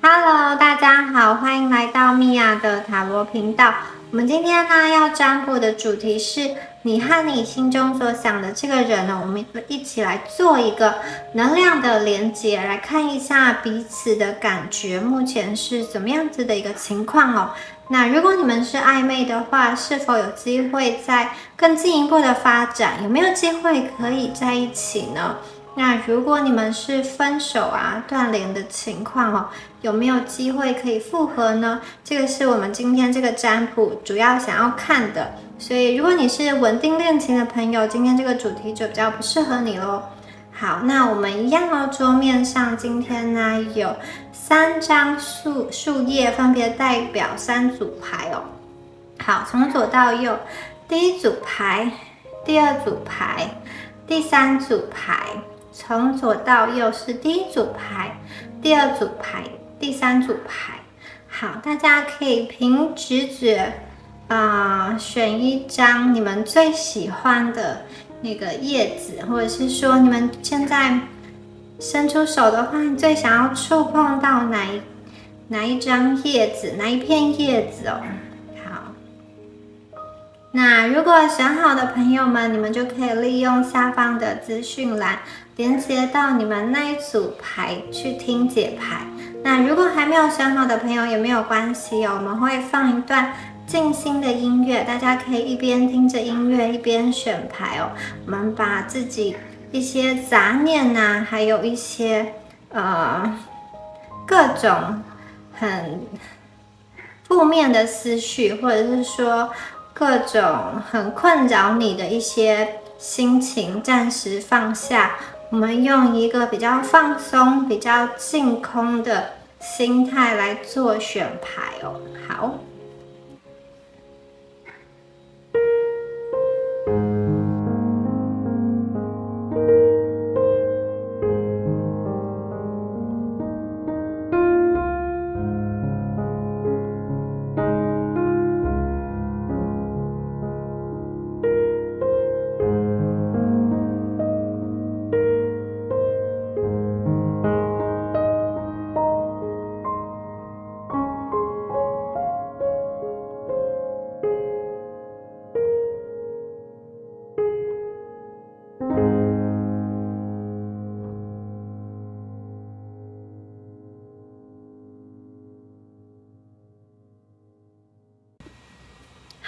Hello，大家好，欢迎来到米娅的塔罗频道。我们今天呢要占卜的主题是你和你心中所想的这个人呢，我们一起来做一个能量的连接，来看一下彼此的感觉，目前是怎么样子的一个情况哦。那如果你们是暧昧的话，是否有机会再更进一步的发展？有没有机会可以在一起呢？那如果你们是分手啊、断联的情况哦，有没有机会可以复合呢？这个是我们今天这个占卜主要想要看的。所以如果你是稳定恋情的朋友，今天这个主题就比较不适合你咯。好，那我们一样哦，桌面上今天呢有3张树叶，分别代表3组牌哦。好，从左到右，第一组牌，第二组牌，第3组牌。从左到右是第一组牌，第二组牌，第3组牌。好，大家可以凭直觉选一张你们最喜欢的那个叶子，或者是说你们现在伸出手的话，你最想要触碰到哪一张叶子，哪一片叶子哦。好，那如果选好的朋友们，你们就可以利用下方的资讯栏连接到你们那一组牌去听解牌。那如果还没有选好的朋友也没有关系哦，我们会放一段静心的音乐，大家可以一边听着音乐一边选牌哦。我们把自己一些杂念啊，还有一些各种很负面的思绪，或者是说各种很困扰你的一些心情，暂时放下。我们用一个比较放松、比较净空的心态来做选牌哦。好。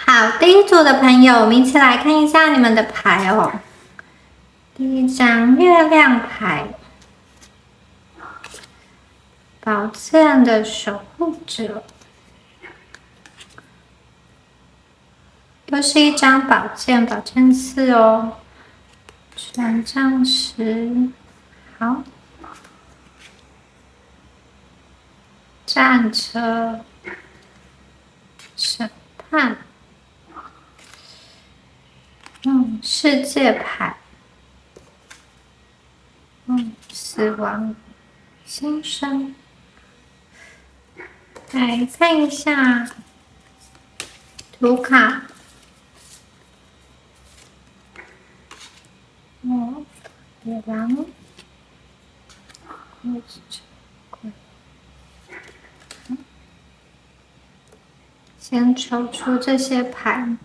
好，第一组的朋友，我们一起来看一下你们的牌哦。第一张月亮牌，宝剑的守护者，又是一张宝剑4哦。权杖10，好，战车，审判。世界牌，死亡，新生。来看一下图卡。野狼，先抽出这些牌。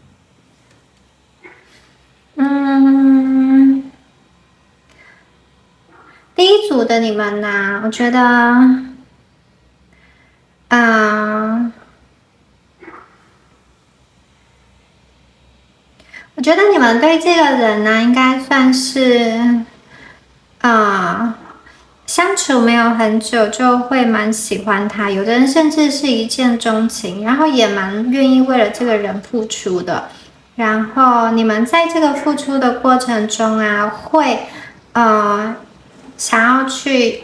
第一组的你们呢，我觉得，我觉得你们对这个人呢，应该算是，相处没有很久就会蛮喜欢他，有的人甚至是一见钟情，然后也蛮愿意为了这个人付出的。然后你们在这个付出的过程中啊，会想要去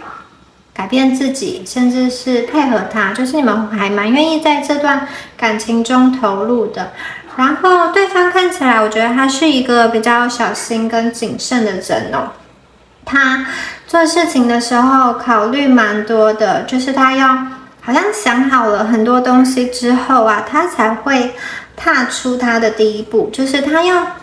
改变自己，甚至是配合他，就是你们还蛮愿意在这段感情中投入的。然后对方看起来，我觉得他是一个比较小心跟谨慎的人哦。他做事情的时候考虑蛮多的，就是他要好像想好了很多东西之后啊，他才会踏出他的第一步。就是他要，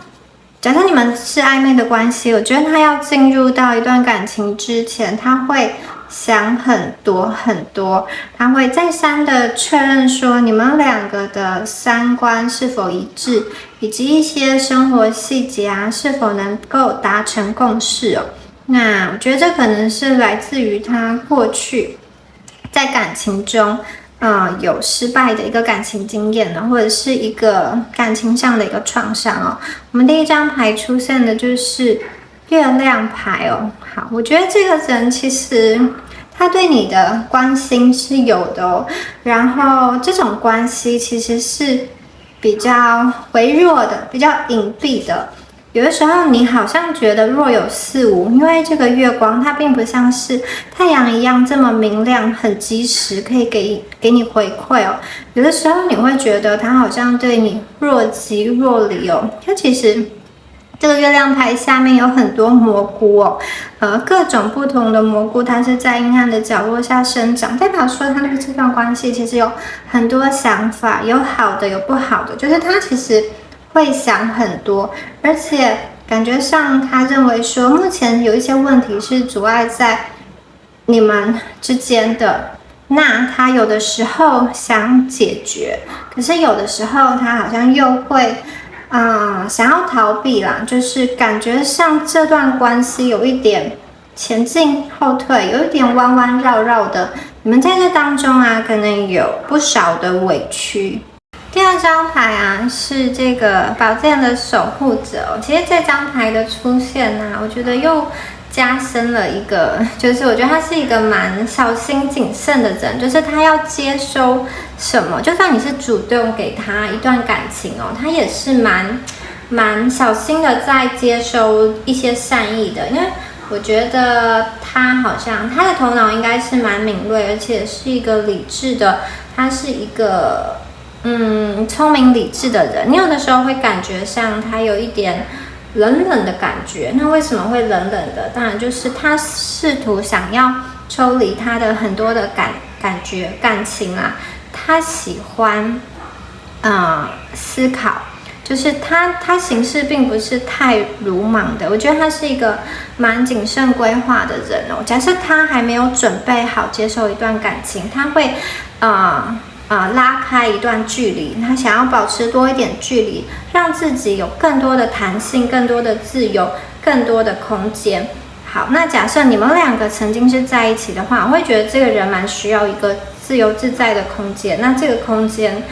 假设你们是暧昧的关系，我觉得他要进入到一段感情之前，他会想很多很多，他会再三的确认说你们两个的三观是否一致，以及一些生活细节啊是否能够达成共识哦。那我觉得这可能是来自于他过去在感情中有失败的一个感情经验呢，或者是一个感情上的一个创伤哦。我们第一张牌出现的就是月亮牌哦。好，我觉得这个人其实他对你的关心是有的哦，然后这种关系其实是比较微弱的，比较隐蔽的。有的时候你好像觉得若有似无，因为这个月光它并不像是太阳一样这么明亮、很及时，可以给你回馈哦。有的时候你会觉得它好像对你若即若离哦。它其实这个月亮牌下面有很多蘑菇哦，各种不同的蘑菇，它是在阴暗的角落下生长，代表说它对这段关系其实有很多想法，有好的，有不好的，就是它其实会想很多，而且感觉上他认为说目前有一些问题是阻碍在你们之间的，那他有的时候想解决，可是有的时候他好像又会想要逃避啦，就是感觉上这段关系有一点前进后退，有一点弯弯绕绕的，你们在这当中啊可能有不少的委屈。第二张牌啊是这个宝剑的守护者哦。其实这张牌的出现呢，我觉得又加深了一个，就是我觉得他是一个蛮小心谨慎的人，就是他要接收什么，就算你是主动给他一段感情哦，他也是蛮小心的在接收一些善意的，因为我觉得他好像他的头脑应该是蛮敏锐，而且是一个理智的，他是一个聪明理智的人。你有的时候会感觉上他有一点冷冷的感觉，那为什么会冷冷的？当然就是他试图想要抽离他的很多的感觉感情啊，他喜欢思考，就是他行事并不是太鲁莽的，我觉得他是一个蛮谨慎规划的人哦。假设他还没有准备好接受一段感情，他会拉开一段距离，他想要保持多一点距离，让自己有更多的弹性、更多的自由、更多的空间。好，那假设你们两个曾经是在一起的话，我会觉得这个人蛮需要一个自由自在的空间。那这个空间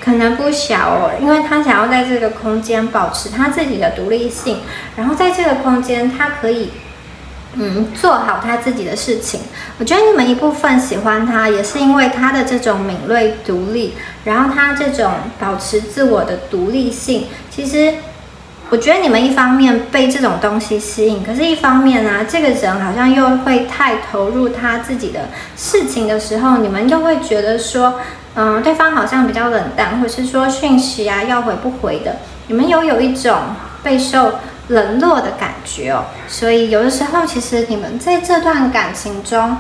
可能不小哦，因为他想要在这个空间保持他自己的独立性，然后在这个空间他可以做好他自己的事情。我觉得你们一部分喜欢他，也是因为他的这种敏锐独立，然后他这种保持自我的独立性。其实我觉得你们一方面被这种东西吸引，可是一方面啊，这个人好像又会太投入他自己的事情的时候，你们又会觉得说对方好像比较冷淡，或是说讯息啊要回不回的，你们有一种备受冷落的感觉哦。所以有的时候其实你们在这段感情中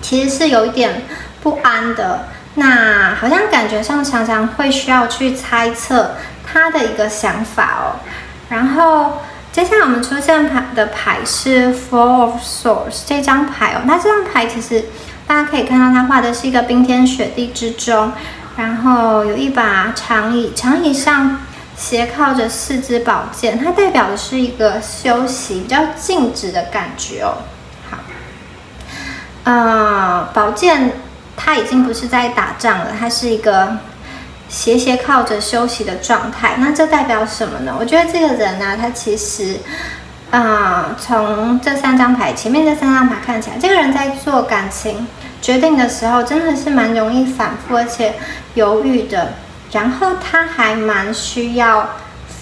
其实是有一点不安的，那好像感觉上常常会需要去猜测他的一个想法哦。然后接下来我们出现的牌是 Four of Swords 这张牌哦。那这张牌其实大家可以看到，他画的是一个冰天雪地之中，然后有一把长椅，长椅上斜靠着4支宝剑，它代表的是一个休息、比较静止的感觉哦。好，宝剑它已经不是在打仗了，它是一个斜靠着休息的状态。那这代表什么呢？我觉得这个人呢，他其实从这3张牌前面这3张牌看起来，这个人在做感情决定的时候，真的是蛮容易反复而且犹豫的。然后他还蛮需要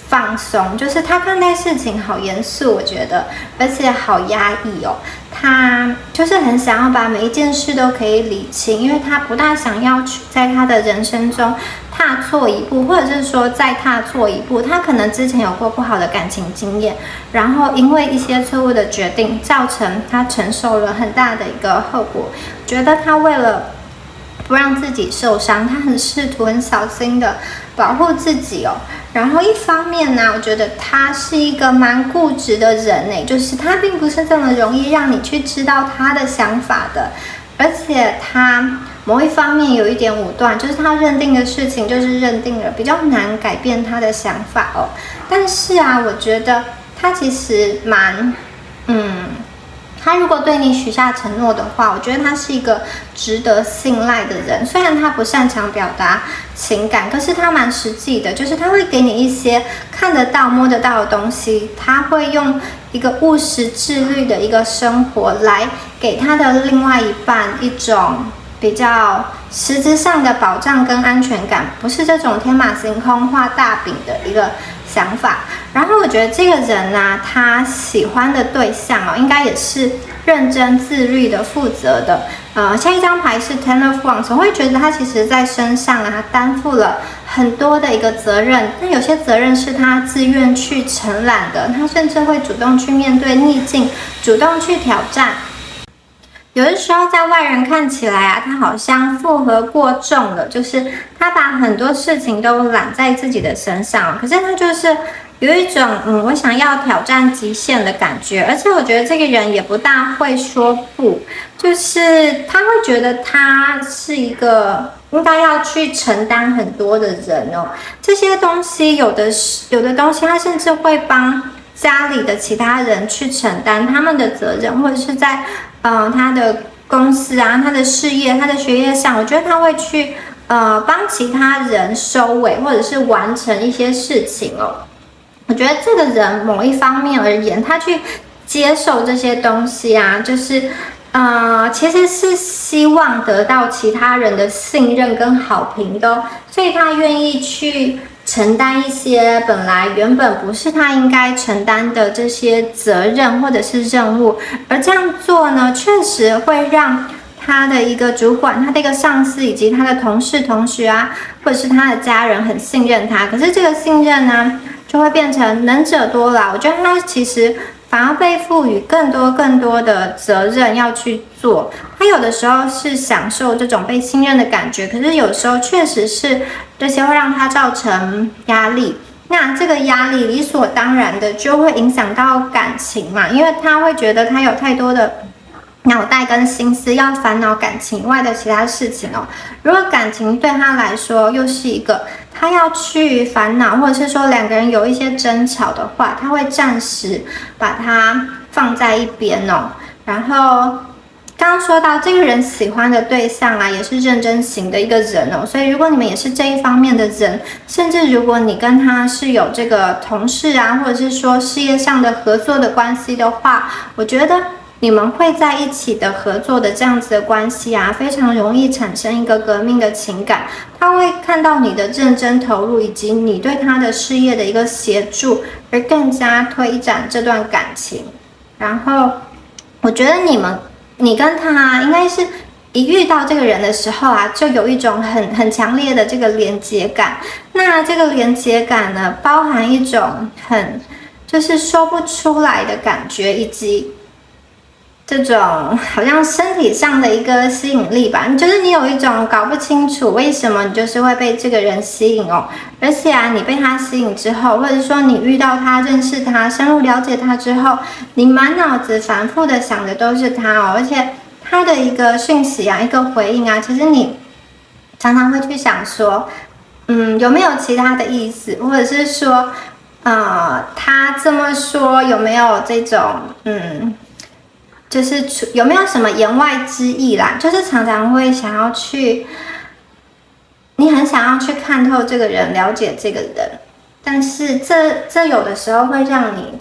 放松，就是他看待事情好严肃，我觉得，而且好压抑哦。他就是很想要把每一件事都可以理清，因为他不大想要去在他的人生中踏错一步，或者是说再踏错一步。他可能之前有过不好的感情经验，然后因为一些错误的决定，造成他承受了很大的一个后果。觉得他为了不让自己受伤，他很试图很小心的保护自己哦。然后一方面呢，我觉得他是一个蛮固执的人诶，就是他并不是这么容易让你去知道他的想法的，而且他某一方面有一点武断，就是他认定的事情就是认定了，比较难改变他的想法哦。但是啊，我觉得他其实蛮，他如果对你许下承诺的话，我觉得他是一个值得信赖的人。虽然他不擅长表达情感，可是他蛮实际的，就是他会给你一些看得到、摸得到的东西。他会用一个务实、自律的一个生活来给他的另外一半一种比较实质上的保障跟安全感，不是这种天马行空画大饼的一个想法。然后我觉得这个人啊，他喜欢的对象哦，应该也是认真、自律的、负责的。下一张牌是 Ten of Wands， 我会觉得他其实在身上啊担负了很多的一个责任，那有些责任是他自愿去承揽的，他甚至会主动去面对逆境，主动去挑战。有的时候在外人看起来啊，他好像负荷过重了，就是他把很多事情都揽在自己的身上，可是他就是有一种我想要挑战极限的感觉。而且我觉得这个人也不大会说不，就是他会觉得他是一个应该要去承担很多的人哦。这些东西有的东西他甚至会帮家里的其他人去承担他们的责任，或者是在他的公司啊、他的事业、他的学业上，我觉得他会去帮其他人收尾，或者是完成一些事情哦。我觉得这个人某一方面而言，他去接受这些东西啊，就是其实是希望得到其他人的信任跟好评的哦，所以他愿意去承担一些原本不是他应该承担的这些责任或者是任务，而这样做呢，确实会让他的一个主管、他的一个上司以及他的同事、同学啊，或者是他的家人很信任他。可是这个信任呢，就会变成能者多劳。我觉得他其实反而被赋予更多的责任要去做。他有的时候是享受这种被信任的感觉，可是有时候确实是这些会让他造成压力。那这个压力理所当然的就会影响到感情嘛，因为他会觉得他有太多的脑袋跟心思要烦恼感情以外的其他事情哦。如果感情对他来说又是一个他要去烦恼，或者是说两个人有一些争吵的话，他会暂时把它放在一边哦。然后刚刚说到这个人喜欢的对象啊，也是认真型的一个人哦，所以如果你们也是这一方面的人，甚至如果你跟他是有这个同事啊，或者是说事业上的合作的关系的话，我觉得你们会在一起的合作的这样子的关系啊，非常容易产生一个革命的情感。他会看到你的认真投入，以及你对他的事业的一个协助，而更加推展这段感情。然后我觉得你跟他应该是一遇到这个人的时候啊，就有一种很强烈的这个连结感。那这个连结感呢，包含一种就是说不出来的感觉，以及这种好像身体上的一个吸引力吧，就是你有一种搞不清楚为什么你就是会被这个人吸引哦。而且啊，你被他吸引之后，或者说你遇到他、认识他、深入了解他之后，你满脑子反复的想的都是他哦。而且他的一个讯息啊，一个回应啊，其实你常常会去想说，有没有其他的意思，或者是说他这么说有没有这种就是有没有什么言外之意啦？就是常常会想要去，你很想要去看透这个人，了解这个人，但是这有的时候会让你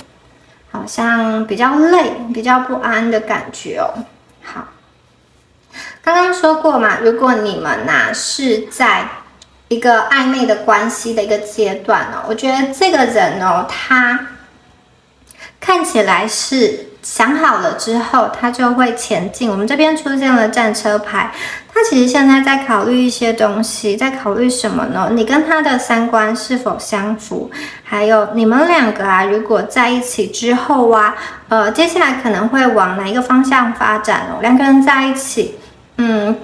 好像比较累、比较不安的感觉哦。好，刚刚说过嘛，如果你们是在一个暧昧的关系的一个阶段哦，我觉得这个人哦，他看起来是想好了之后，他就会前进。我们这边出现了战车牌，他其实现在在考虑一些东西，在考虑什么呢？你跟他的三观是否相符？还有你们两个啊，如果在一起之后啊，接下来可能会往哪一个方向发展哦？两个人在一起，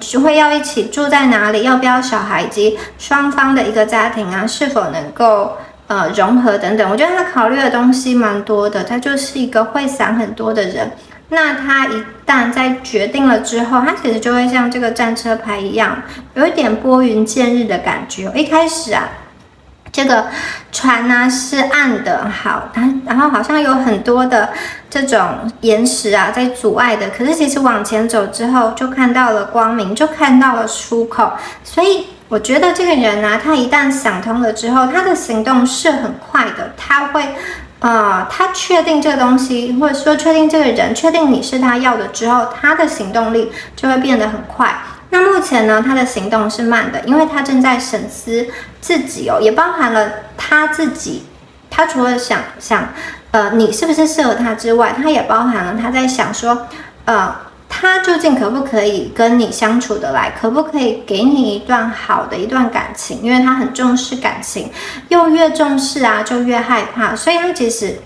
只会要一起住在哪里，要不要小孩，以及双方的一个家庭啊，是否能够融合等等。我觉得他考虑的东西蛮多的，他就是一个会想很多的人。那他一旦在决定了之后，他其实就会像这个战车牌一样，有一点拨云见日的感觉。一开始啊，这个船呢是暗的，好，然后好像有很多的这种岩石啊在阻碍的，可是其实往前走之后，就看到了光明，就看到了出口。所以我觉得这个人啊，他一旦想通了之后，他的行动是很快的，他会。他确定这个东西，或者说确定这个人，确定你是他要的之后，他的行动力就会变得很快。那目前呢，他的行动是慢的，因为他正在审思自己哦，也包含了他自己。他除了想你是不是适合他之外，他也包含了他在想说，他究竟可不可以跟你相处得来，可不可以给你一段好的一段感情，因为他很重视感情，又越重视啊就越害怕，所以他其实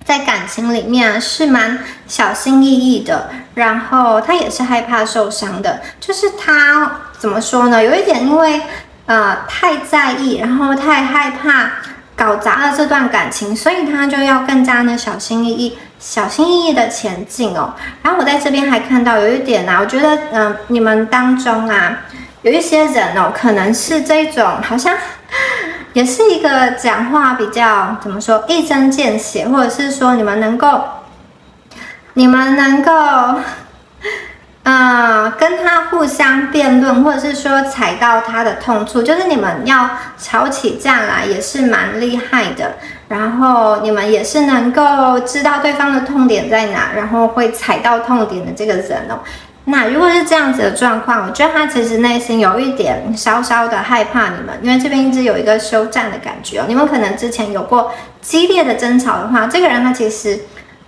在感情里面啊是蛮小心翼翼的，然后他也是害怕受伤的，就是他怎么说呢，有一点因为太在意，然后太害怕搞砸了这段感情，所以他就要更加的小心翼翼的前进哦。然后我在这边还看到有一点啊，我觉得你们当中啊有一些人哦，可能是这种好像也是一个讲话比较怎么说一针见血，或者是说你们能够跟他互相辩论，或者是说踩到他的痛处，就是你们要吵起架来也是蛮厉害的，然后你们也是能够知道对方的痛点在哪，然后会踩到痛点的这个人哦。那如果是这样子的状况，我觉得他其实内心有一点稍稍的害怕你们，因为这边一直有一个休战的感觉哦。你们可能之前有过激烈的争吵的话，这个人他其实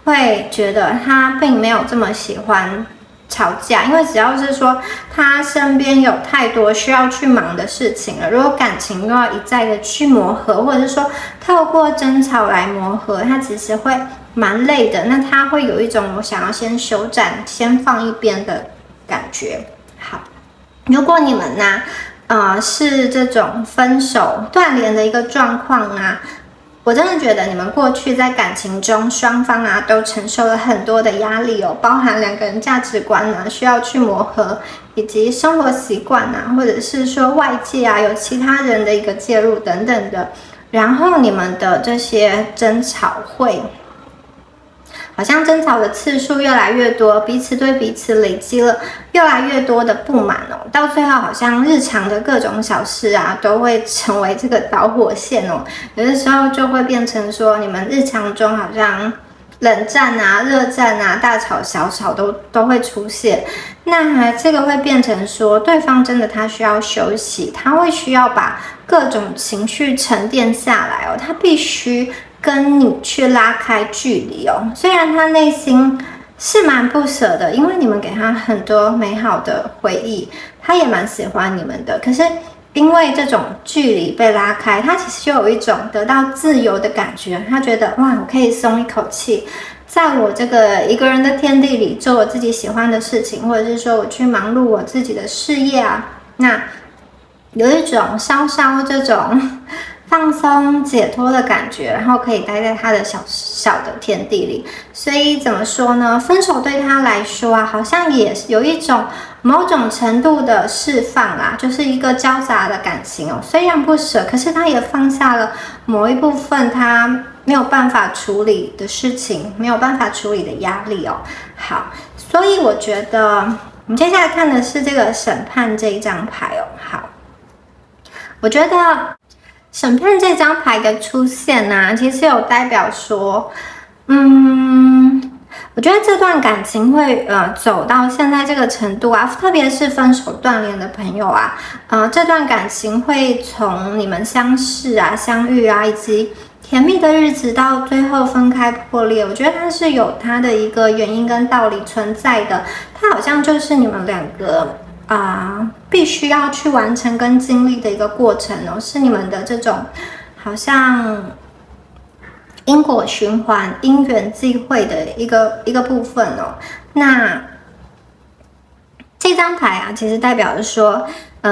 会觉得他并没有这么喜欢吵架，因为只要是说他身边有太多需要去忙的事情了，如果感情又要一再的去磨合，或者是说透过争吵来磨合，他其实会蛮累的。那他会有一种我想要先休战，先放一边的感觉。好，如果你们呢，是这种分手断联的一个状况啊。我真的觉得你们过去在感情中，双方啊都承受了很多的压力哦，包含两个人价值观啊需要去磨合，以及生活习惯啊，或者是说外界啊有其他人的一个介入等等的，然后你们的这些争吵会好像争吵的次数越来越多，彼此对彼此累积了越来越多的不满哦，到最后好像日常的各种小事啊，都会成为这个导火线哦。有的时候就会变成说，你们日常中好像冷战啊、热战啊、大吵小吵都会出现。那这个会变成说，对方真的他需要休息，他会需要把各种情绪沉淀下来哦，他必须跟你去拉开距离哦，虽然他内心是蛮不舍的，因为你们给他很多美好的回忆，他也蛮喜欢你们的。可是因为这种距离被拉开，他其实就有一种得到自由的感觉。他觉得哇，我可以松一口气，在我这个一个人的天地里做我自己喜欢的事情，或者是说我去忙碌我自己的事业啊，那有一种稍稍这种放松解脱的感觉，然后可以待在他的小的天地里。所以怎么说呢？分手对他来说啊，好像也有一种某种程度的释放啦，就是一个交杂的感情哦。虽然不舍，可是他也放下了某一部分他没有办法处理的事情，没有办法处理的压力哦。好，所以我觉得我们接下来看的是这个审判这一张牌哦。好，我觉得审判这张牌的出现啊，其实有代表说，我觉得这段感情会走到现在这个程度啊，特别是分手断联的朋友啊，这段感情会从你们相识啊、相遇啊，以及甜蜜的日子到最后分开破裂，我觉得它是有它的一个原因跟道理存在的，它好像就是你们两个必须要去完成跟经历的一个过程哦，是你们的这种好像因果循环、因缘际会的一个部分哦。那这张牌啊，其实代表着说，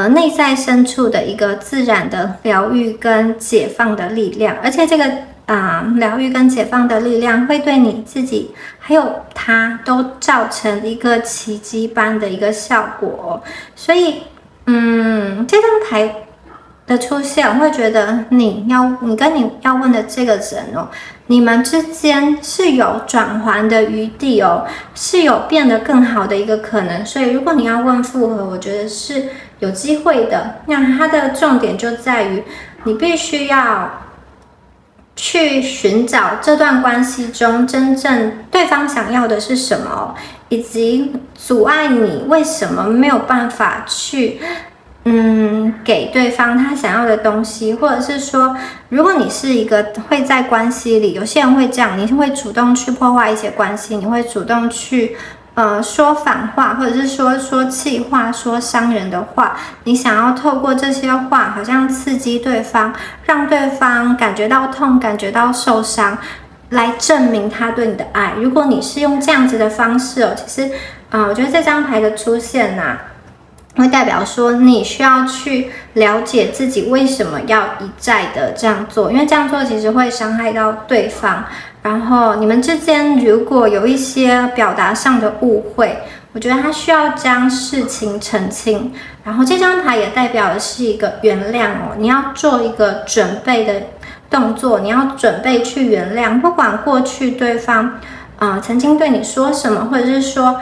内在深处的一个自然的疗愈跟解放的力量，而且这个疗愈跟解放的力量会对你自己还有他都造成一个奇迹般的一个效果所以，这张牌的出现，我会觉得你跟你要问的这个人你们之间是有转圜的余地是有变得更好的一个可能。所以，如果你要问复合，我觉得是有机会的。那它的重点就在于，你必须要去寻找这段关系中真正对方想要的是什么，以及阻碍你为什么没有办法去给对方他想要的东西，或者是说，如果你是一个会在关系里，有些人会这样，你会主动去破坏一些关系，你会主动去说反话，或者是说气话，说伤人的话，你想要透过这些话，好像刺激对方，让对方感觉到痛，感觉到受伤，来证明他对你的爱。如果你是用这样子的方式其实我觉得这张牌的出现会代表说你需要去了解自己为什么要一再的这样做，因为这样做其实会伤害到对方，然后你们之间如果有一些表达上的误会，我觉得他需要将事情澄清。然后这张牌也代表的是一个原谅你要做一个准备的动作，你要准备去原谅，不管过去对方曾经对你说什么，或者是说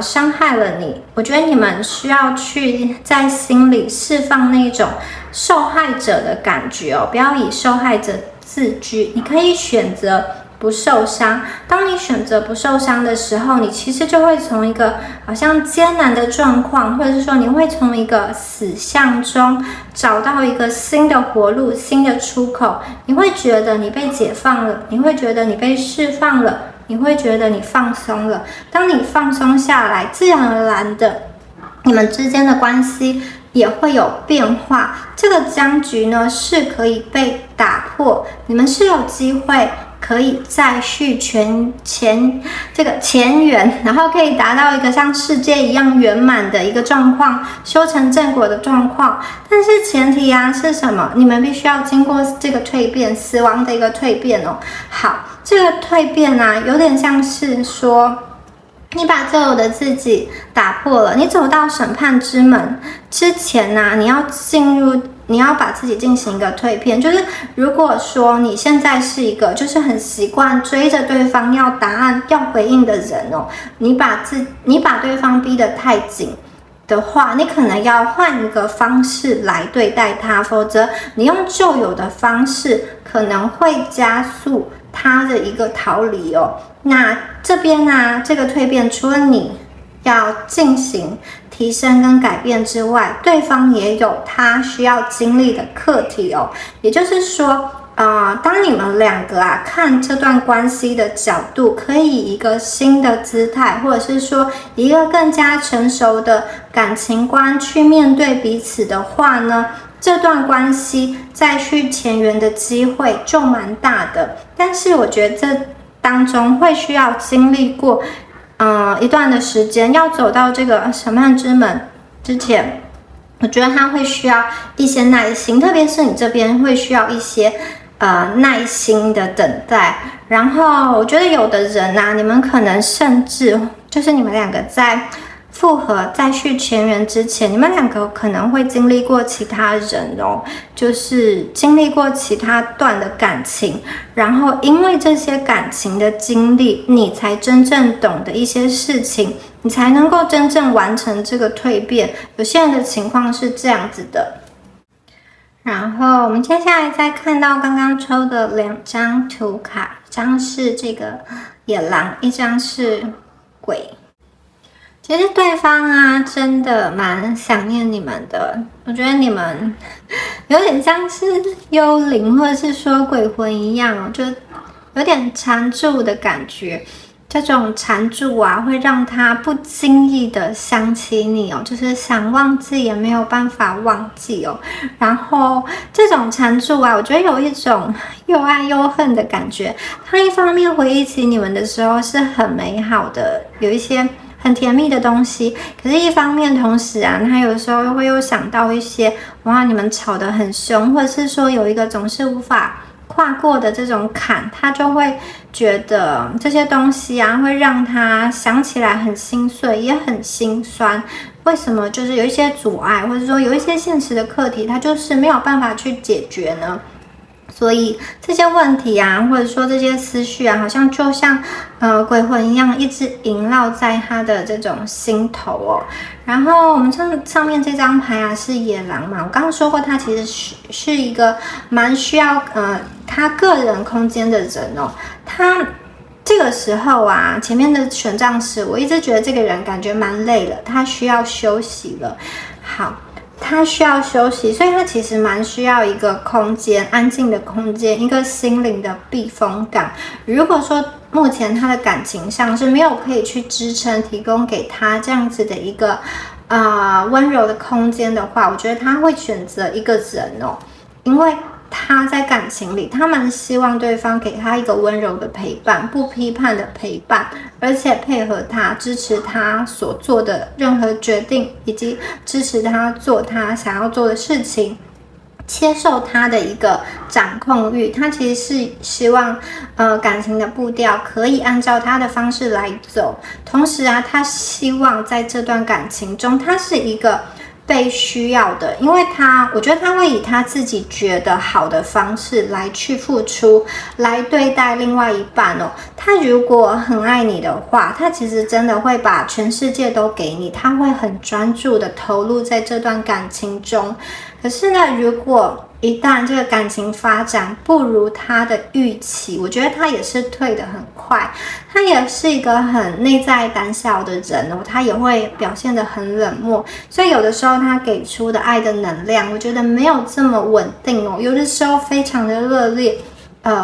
伤害了你，我觉得你们需要去在心里释放那种受害者的感觉不要以受害者自居，你可以选择不受伤。当你选择不受伤的时候，你其实就会从一个好像艰难的状况，或者是说你会从一个死巷中找到一个新的活路，新的出口。你会觉得你被解放了，你会觉得你被释放了，你会觉得你放松了。当你放松下来，自然而然的，你们之间的关系也会有变化。这个僵局呢是可以被打破，你们是有机会可以再续前缘，然后可以达到一个像世界一样圆满的一个状况，修成正果的状况。但是前提是什么？你们必须要经过这个蜕变，死亡的一个蜕变好，这个蜕变有点像是说，你把旧有的自己打破了，你走到审判之门之前你要把自己进行一个蜕变。就是如果说你现在是一个就是很习惯追着对方要答案要回应的人你把对方逼得太紧的话，你可能要换一个方式来对待他，否则你用旧有的方式可能会加速他的一个逃离那这边这个蜕变除了你要进行提升跟改变之外，对方也有他需要经历的课题也就是说当你们两个看这段关系的角度可以以一个新的姿态，或者是说一个更加成熟的感情观去面对彼此的话呢，这段关系再续前缘的机会就蛮大的。但是我觉得这当中会需要经历过一段的时间，要走到这个审判之门之前，我觉得他会需要一些耐心，特别是你这边会需要一些耐心的等待。然后我觉得有的人你们可能甚至就是你们两个在复合再续前缘之前，你们两个可能会经历过其他人就是经历过其他段的感情，然后因为这些感情的经历，你才真正懂得一些事情，你才能够真正完成这个蜕变。有些人的情况是这样子的。然后我们接下来再看到刚刚抽的2张图卡，一张是这个野狼，一张是鬼。其实对方真的蛮想念你们的，我觉得你们有点像是幽灵或者是说鬼魂一样就有点缠住的感觉。这种缠住会让他不经意的想起你就是想忘记也没有办法忘记然后这种缠住我觉得有一种又爱又恨的感觉。他一方面回忆起你们的时候是很美好的，有一些很甜蜜的东西。可是，一方面同时啊，他有时候又想到一些，哇，你们吵得很凶，或者是说有一个总是无法跨过的这种坎，他就会觉得这些东西啊，会让他想起来很心碎，也很心酸。为什么就是有一些阻碍，或者说有一些现实的课题，他就是没有办法去解决呢？所以这些问题啊，或者说这些思绪啊，好像就像鬼魂一样，一直萦绕在他的这种心头哦。然后我们上面这张牌啊是野狼嘛，我刚刚说过，他其实是一个蛮需要他个人空间的人哦。他这个时候啊，前面的权杖十，我一直觉得这个人感觉蛮累了，他需要休息了。好。他需要休息，所以他其实蛮需要一个空间，安静的空间，一个心灵的避风港。如果说目前他的感情上是没有可以去支撑、提供给他这样子的一个温柔的空间的话，我觉得他会选择一个人哦，因为他在感情里，他蛮希望对方给他一个温柔的陪伴，不批判的陪伴，而且配合他，支持他所做的任何决定，以及支持他做他想要做的事情，接受他的一个掌控欲。他其实是希望感情的步调可以按照他的方式来走，同时啊，他希望在这段感情中，他是一个被需要的，因为我觉得他会以他自己觉得好的方式来去付出，来对待另外一半哦。他如果很爱你的话，他其实真的会把全世界都给你，他会很专注的投入在这段感情中。可是呢，如果一旦这个感情发展不如他的预期，我觉得他也是退得很快，他也是一个很内在胆小的人哦，他也会表现得很冷漠，所以有的时候他给出的爱的能量，我觉得没有这么稳定哦，有的时候非常的热烈，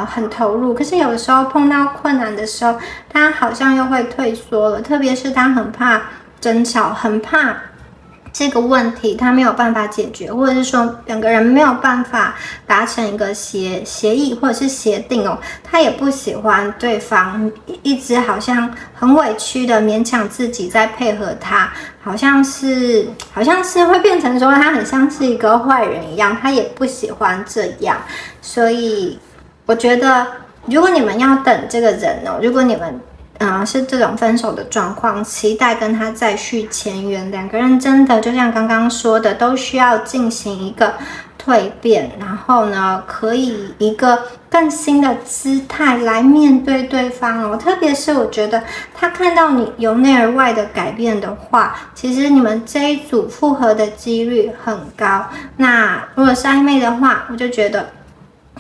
很投入，可是有的时候碰到困难的时候，他好像又会退缩了，特别是他很怕争吵，很怕这个问题他没有办法解决，或者是说两个人没有办法达成一个协议或者是协定哦，他也不喜欢对方一直好像很委屈的勉强自己在配合他，好像是会变成说他很像是一个坏人一样，他也不喜欢这样。所以我觉得如果你们要等这个人哦，如果你们是这种分手的状况，期待跟他再续前缘，两个人真的就像刚刚说的，都需要进行一个蜕变，然后呢，可以一个更新的姿态来面对对方哦。特别是我觉得他看到你由内而外的改变的话，其实你们这一组复合的几率很高。那如果是暧昧的话，我就觉得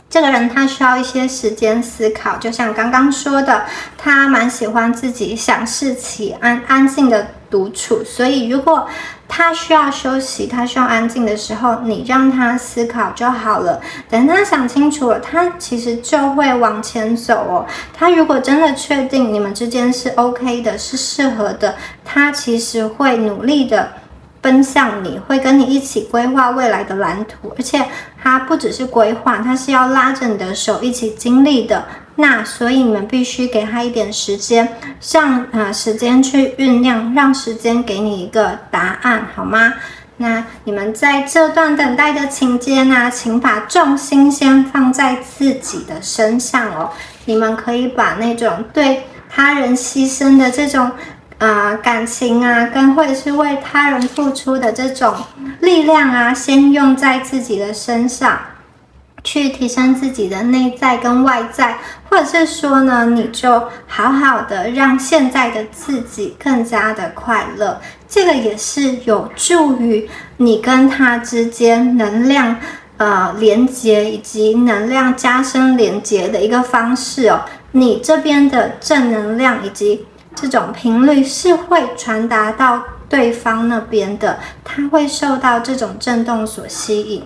这个人他需要一些时间思考，就像刚刚说的，他蛮喜欢自己想事情安静的独处，所以如果他需要休息，他需要安静的时候，你让他思考就好了。等他想清楚了，他其实就会往前走哦。他如果真的确定你们之间是 OK 的，是适合的，他其实会努力的奔向你，会跟你一起规划未来的蓝图，而且他不只是规划，他是要拉着你的手一起经历的。那所以你们必须给他一点时间，让时间去酝酿，让时间给你一个答案，好吗？那你们在这段等待的期间呢，请把重心先放在自己的身上哦。你们可以把那种对他人牺牲的这种感情啊，跟或者是为他人付出的这种力量啊，先用在自己的身上，去提升自己的内在跟外在，或者是说呢，你就好好的让现在的自己更加的快乐。这个也是有助于你跟他之间能量连结以及能量加深连结的一个方式哦。你这边的正能量以及这种频率是会传达到对方那边的，他会受到这种震动所吸引。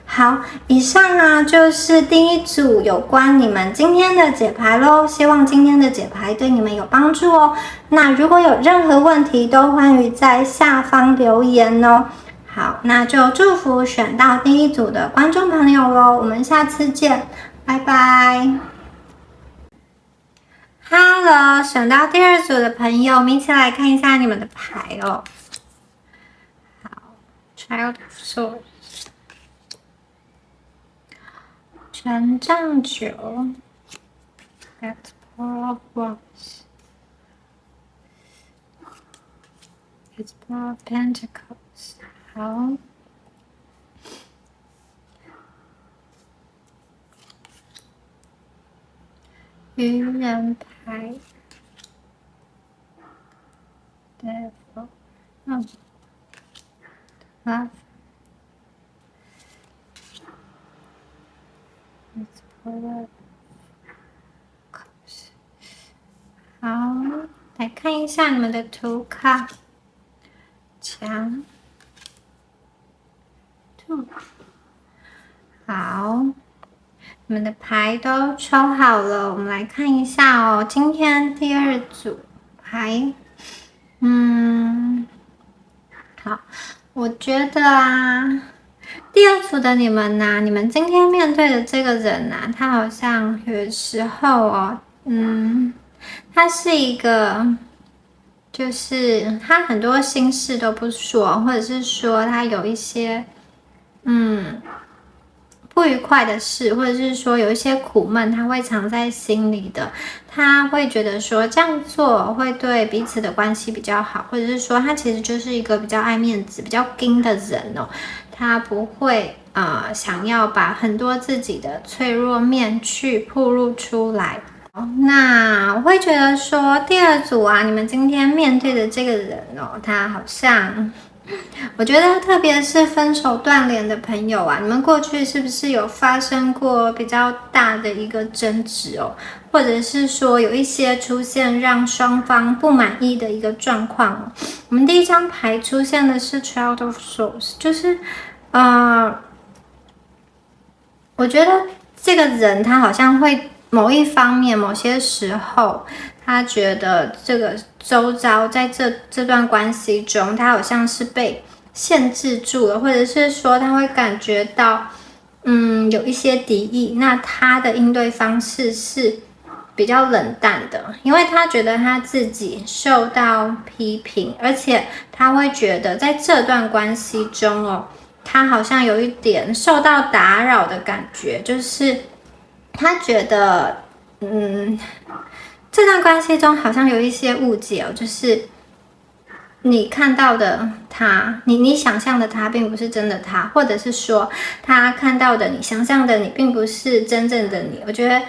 好，以上就是第一组有关你们今天的解牌咯，希望今天的解牌对你们有帮助哦。那如果有任何问题，都欢迎在下方留言哦。好，那就祝福选到第一组的观众朋友咯，我们下次见，拜拜。Hello，选到第2组的朋友，我们一起来看一下你们的牌哦。好 ，Child of Swords， 权杖9 ，That's Four of Wands，It's Four of Pentacles。好。愚人牌 ，Devil， Love， It's for Cups。好，来看一下你们的图卡，强，2，好。你们的牌都抽好了，我们来看一下哦。今天第2组牌，好，我觉得啊，第2组的你们呐，你们今天面对的这个人呐，他好像有时候哦，他是一个，就是他很多心事都不说，或者是说他有一些，不愉快的事，或者是说有一些苦闷，他会藏在心里的。他会觉得说这样做会对彼此的关系比较好，或者是说他其实就是一个比较爱面子、比较硬的人哦。他不会想要把很多自己的脆弱面去暴露出来。那我会觉得说第2组啊，你们今天面对的这个人哦，他好像。我觉得特别是分手断联的朋友啊，你们过去是不是有发生过比较大的一个争执哦，或者是说有一些出现让双方不满意的一个状况哦。我们第1张牌出现的是 Child of Swords， 就是我觉得这个人他好像会某一方面某些时候他觉得这个周遭在这段关系中，他好像是被限制住了，或者是说他会感觉到，有一些敌意。那他的应对方式是比较冷淡的，因为他觉得他自己受到批评，而且他会觉得在这段关系中哦，他好像有一点受到打扰的感觉，就是他觉得，这段关系中好像有一些误解哦，就是你看到的他，你想象的他并不是真的他，或者是说他看到的你想象的你并不是真正的你。我觉得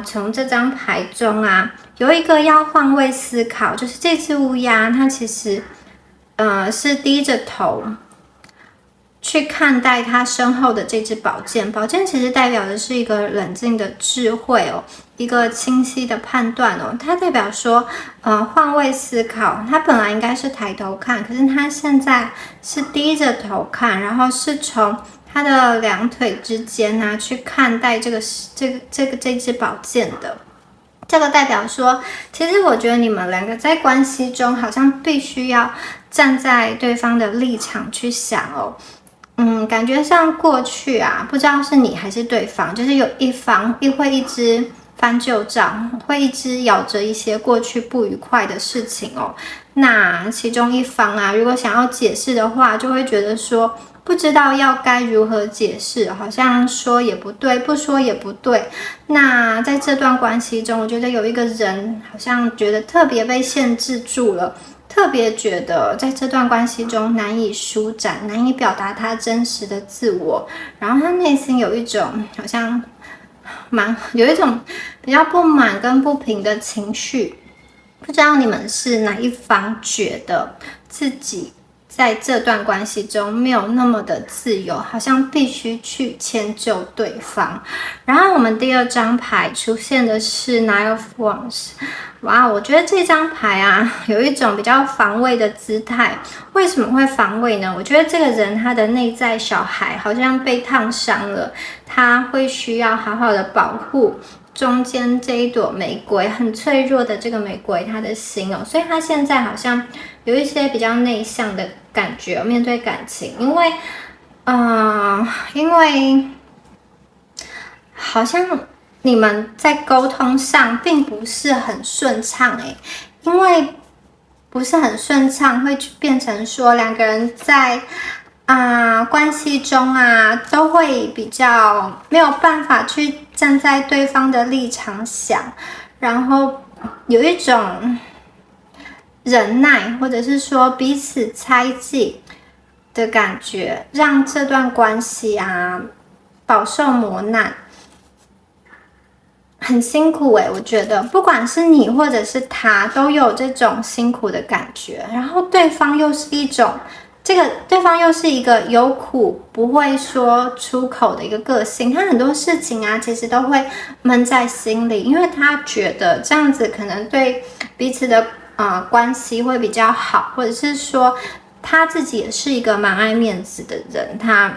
从这张牌中啊，有一个要换位思考，就是这只乌鸦它其实是低着头去看待他身后的这支宝剑，宝剑其实代表的是一个冷静的智慧哦，一个清晰的判断哦。它代表说，换位思考。他本来应该是抬头看，可是他现在是低着头看，然后是从他的2腿之间啊去看待这支宝剑的。这个代表说，其实我觉得你们2个在关系中好像必须要站在对方的立场去想哦。感觉上过去啊，不知道是你还是对方，就是有一方会一直翻旧账，会一直咬着一些过去不愉快的事情哦。那其中一方啊，如果想要解释的话，就会觉得说不知道该如何解释，好像说也不对，不说也不对。那在这段关系中，我觉得有一个人好像觉得特别被限制住了。特别觉得在这段关系中难以舒展，难以表达他真实的自我，然后他内心有一种好像有一种比较不满跟不平的情绪。不知道你们是哪一方觉得自己在这段关系中没有那么的自由，好像必须去迁就对方。然后我们第2张牌出现的是 Nine of Wands。哇，我觉得这张牌啊，有一种比较防卫的姿态。为什么会防卫呢？我觉得这个人他的内在小孩好像被烫伤了，他会需要好好的保护中间这一朵玫瑰，很脆弱的这个玫瑰，他的心哦，所以他现在好像有一些比较内向的感觉，面对感情，因为好像你们在沟通上并不是很顺畅因为不是很顺畅，会变成说两个人在关系中都会比较没有办法去站在对方的立场想，然后有一种忍耐，或者是说彼此猜忌的感觉，让这段关系饱受磨难，很辛苦我觉得不管是你或者是他都有这种辛苦的感觉，然后对方又是一个有苦不会说出口的一个个性，他很多事情其实都会闷在心里，因为他觉得这样子可能对彼此的关系会比较好，或者是说他自己也是一个蛮爱面子的人，他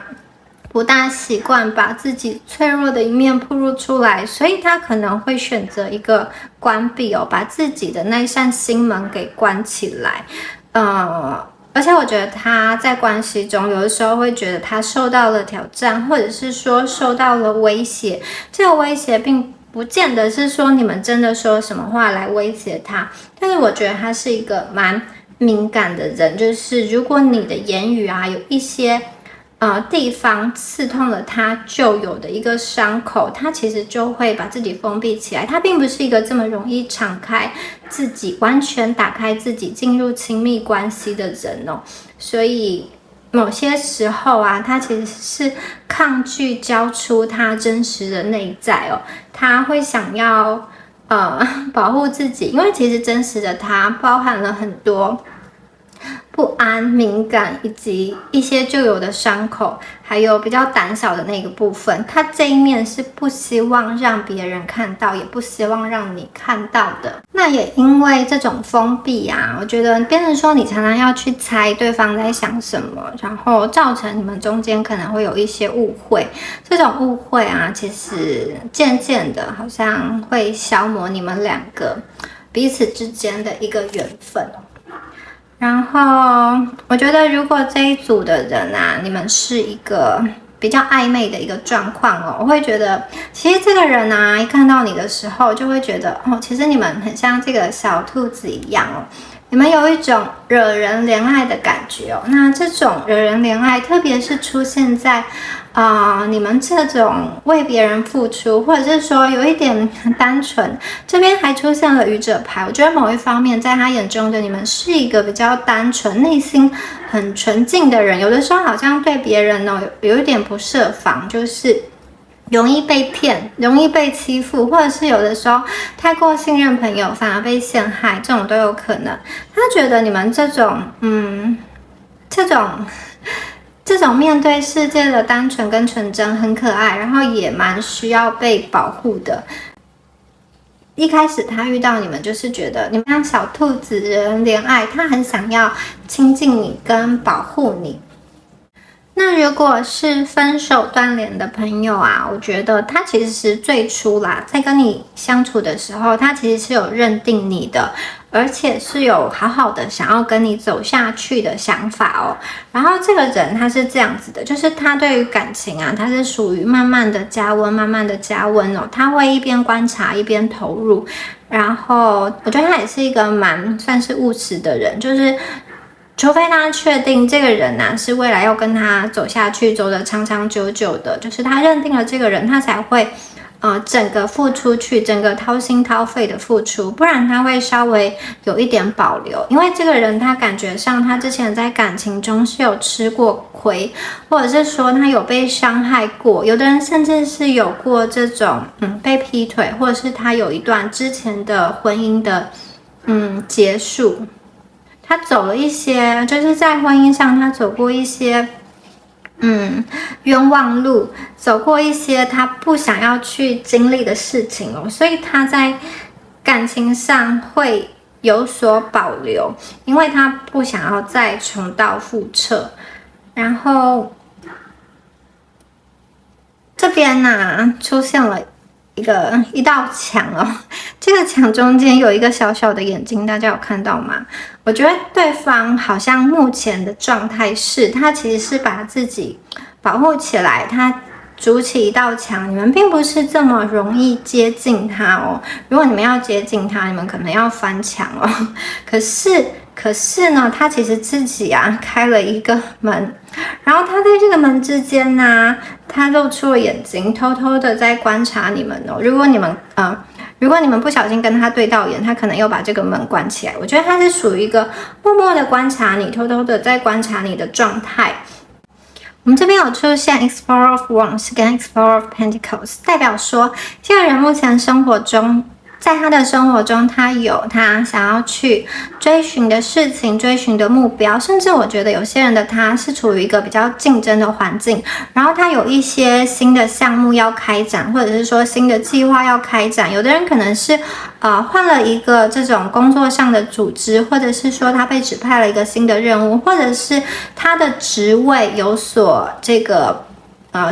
不大习惯把自己脆弱的一面暴露出来，所以他可能会选择一个关闭把自己的那扇心门给关起来。而且我觉得他在关系中有的时候会觉得他受到了挑战，或者是说受到了威胁，这个威胁并不见得是说你们真的说什么话来威胁他，但是我觉得他是一个蛮敏感的人，就是如果你的言语有一些地方刺痛了他旧有的一个伤口，他其实就会把自己封闭起来，他并不是一个这么容易敞开自己，完全打开自己进入亲密关系的人所以某些时候他其实是抗拒交出他真实的内在他会想要保护自己，因为其实真实的他包含了很多不安、敏感，以及一些旧有的伤口，还有比较胆小的那个部分，他这一面是不希望让别人看到，也不希望让你看到的。那也因为这种封闭我觉得变成说你常常要去猜对方在想什么，然后造成你们中间可能会有一些误会。这种误会其实渐渐的好像会消磨你们两个彼此之间的一个缘分。然后我觉得如果这一组的人你们是一个比较暧昧的一个状况我会觉得其实这个人一看到你的时候就会觉得其实你们很像这个小兔子一样你们有一种惹人怜爱的感觉那这种惹人怜爱特别是出现在你们这种为别人付出，或者是说有一点单纯，这边还出现了愚者牌，我觉得某一方面在他眼中的你们是一个比较单纯、内心很纯净的人，有的时候好像对别人有一点不设防，就是容易被骗，容易被欺负，或者是有的时候太过信任朋友反而被陷害，这种都有可能。他觉得你们这种面对世界的单纯跟纯真很可爱，然后也蛮需要被保护的。一开始他遇到你们就是觉得你们像小兔子惹人怜爱，他很想要亲近你跟保护你。那如果是分手断联的朋友我觉得他其实是最初在跟你相处的时候，他其实是有认定你的，而且是有好好的想要跟你走下去的想法然后这个人他是这样子的，就是他对于感情他是属于慢慢的加温，慢慢的加温他会一边观察一边投入。然后我觉得他也是一个蛮算是务实的人，就是除非他确定这个人是未来要跟他走下去，走得长长久久的，就是他认定了这个人，他才会整个付出去，整个掏心掏肺的付出，不然他会稍微有一点保留，因为这个人他感觉上他之前在感情中是有吃过亏，或者是说他有被伤害过，有的人甚至是有过这种被劈腿，或者是他有一段之前的婚姻的结束。他走了一些，就是在婚姻上他走过一些冤枉路，走过一些他不想要去经历的事情所以他在感情上会有所保留，因为他不想要再重蹈覆辙。然后这边出现了一道墙这个墙中间有一个小小的眼睛，大家有看到吗？我觉得对方好像目前的状态是他其实是把自己保护起来，他筑起一道墙，你们并不是这么容易接近他哦。如果你们要接近他，你们可能要翻墙哦。可是呢，他其实自己开了一个门，然后他在这个门之间呢，他露出了眼睛，偷偷的在观察你们哦。如果你们不小心跟他对到眼，他可能又把这个门关起来。我觉得他是属于一个默默的观察你，偷偷的在观察你的状态。我们这边有出现 Explorer of Wands 跟 Explorer of Pentacles， 代表说这个人目前在他的生活中，他有他想要去追寻的事情，追寻的目标，甚至我觉得有些人的他是处于一个比较竞争的环境，然后他有一些新的项目要开展，或者是说新的计划要开展。有的人可能是换了一个这种工作上的组织，或者是说他被指派了一个新的任务，或者是他的职位有所这个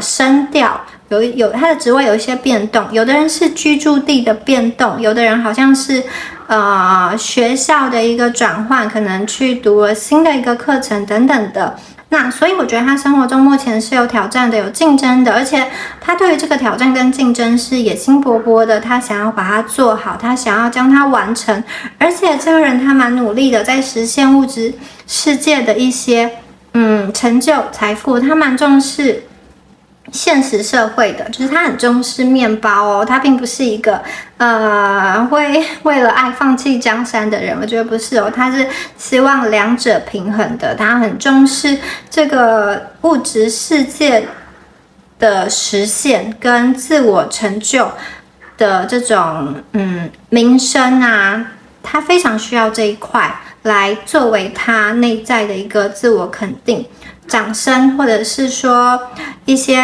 升调。他的职位有一些变动，有的人是居住地的变动，有的人好像是学校的一个转换，可能去读了新的一个课程等等的。那所以我觉得他生活中目前是有挑战的，有竞争的，而且他对于这个挑战跟竞争是野心勃勃的，他想要把它做好，他想要将它完成，而且这个人他蛮努力的，在实现物质世界的一些成就财富，他蛮重视现实社会的，就是他很重视面包哦，他并不是一个会为了爱放弃江山的人，我觉得不是哦，他是希望两者平衡的，他很重视这个物质世界的实现跟自我成就的这种名声他非常需要这一块来作为他内在的一个自我肯定。掌声，或者是说一些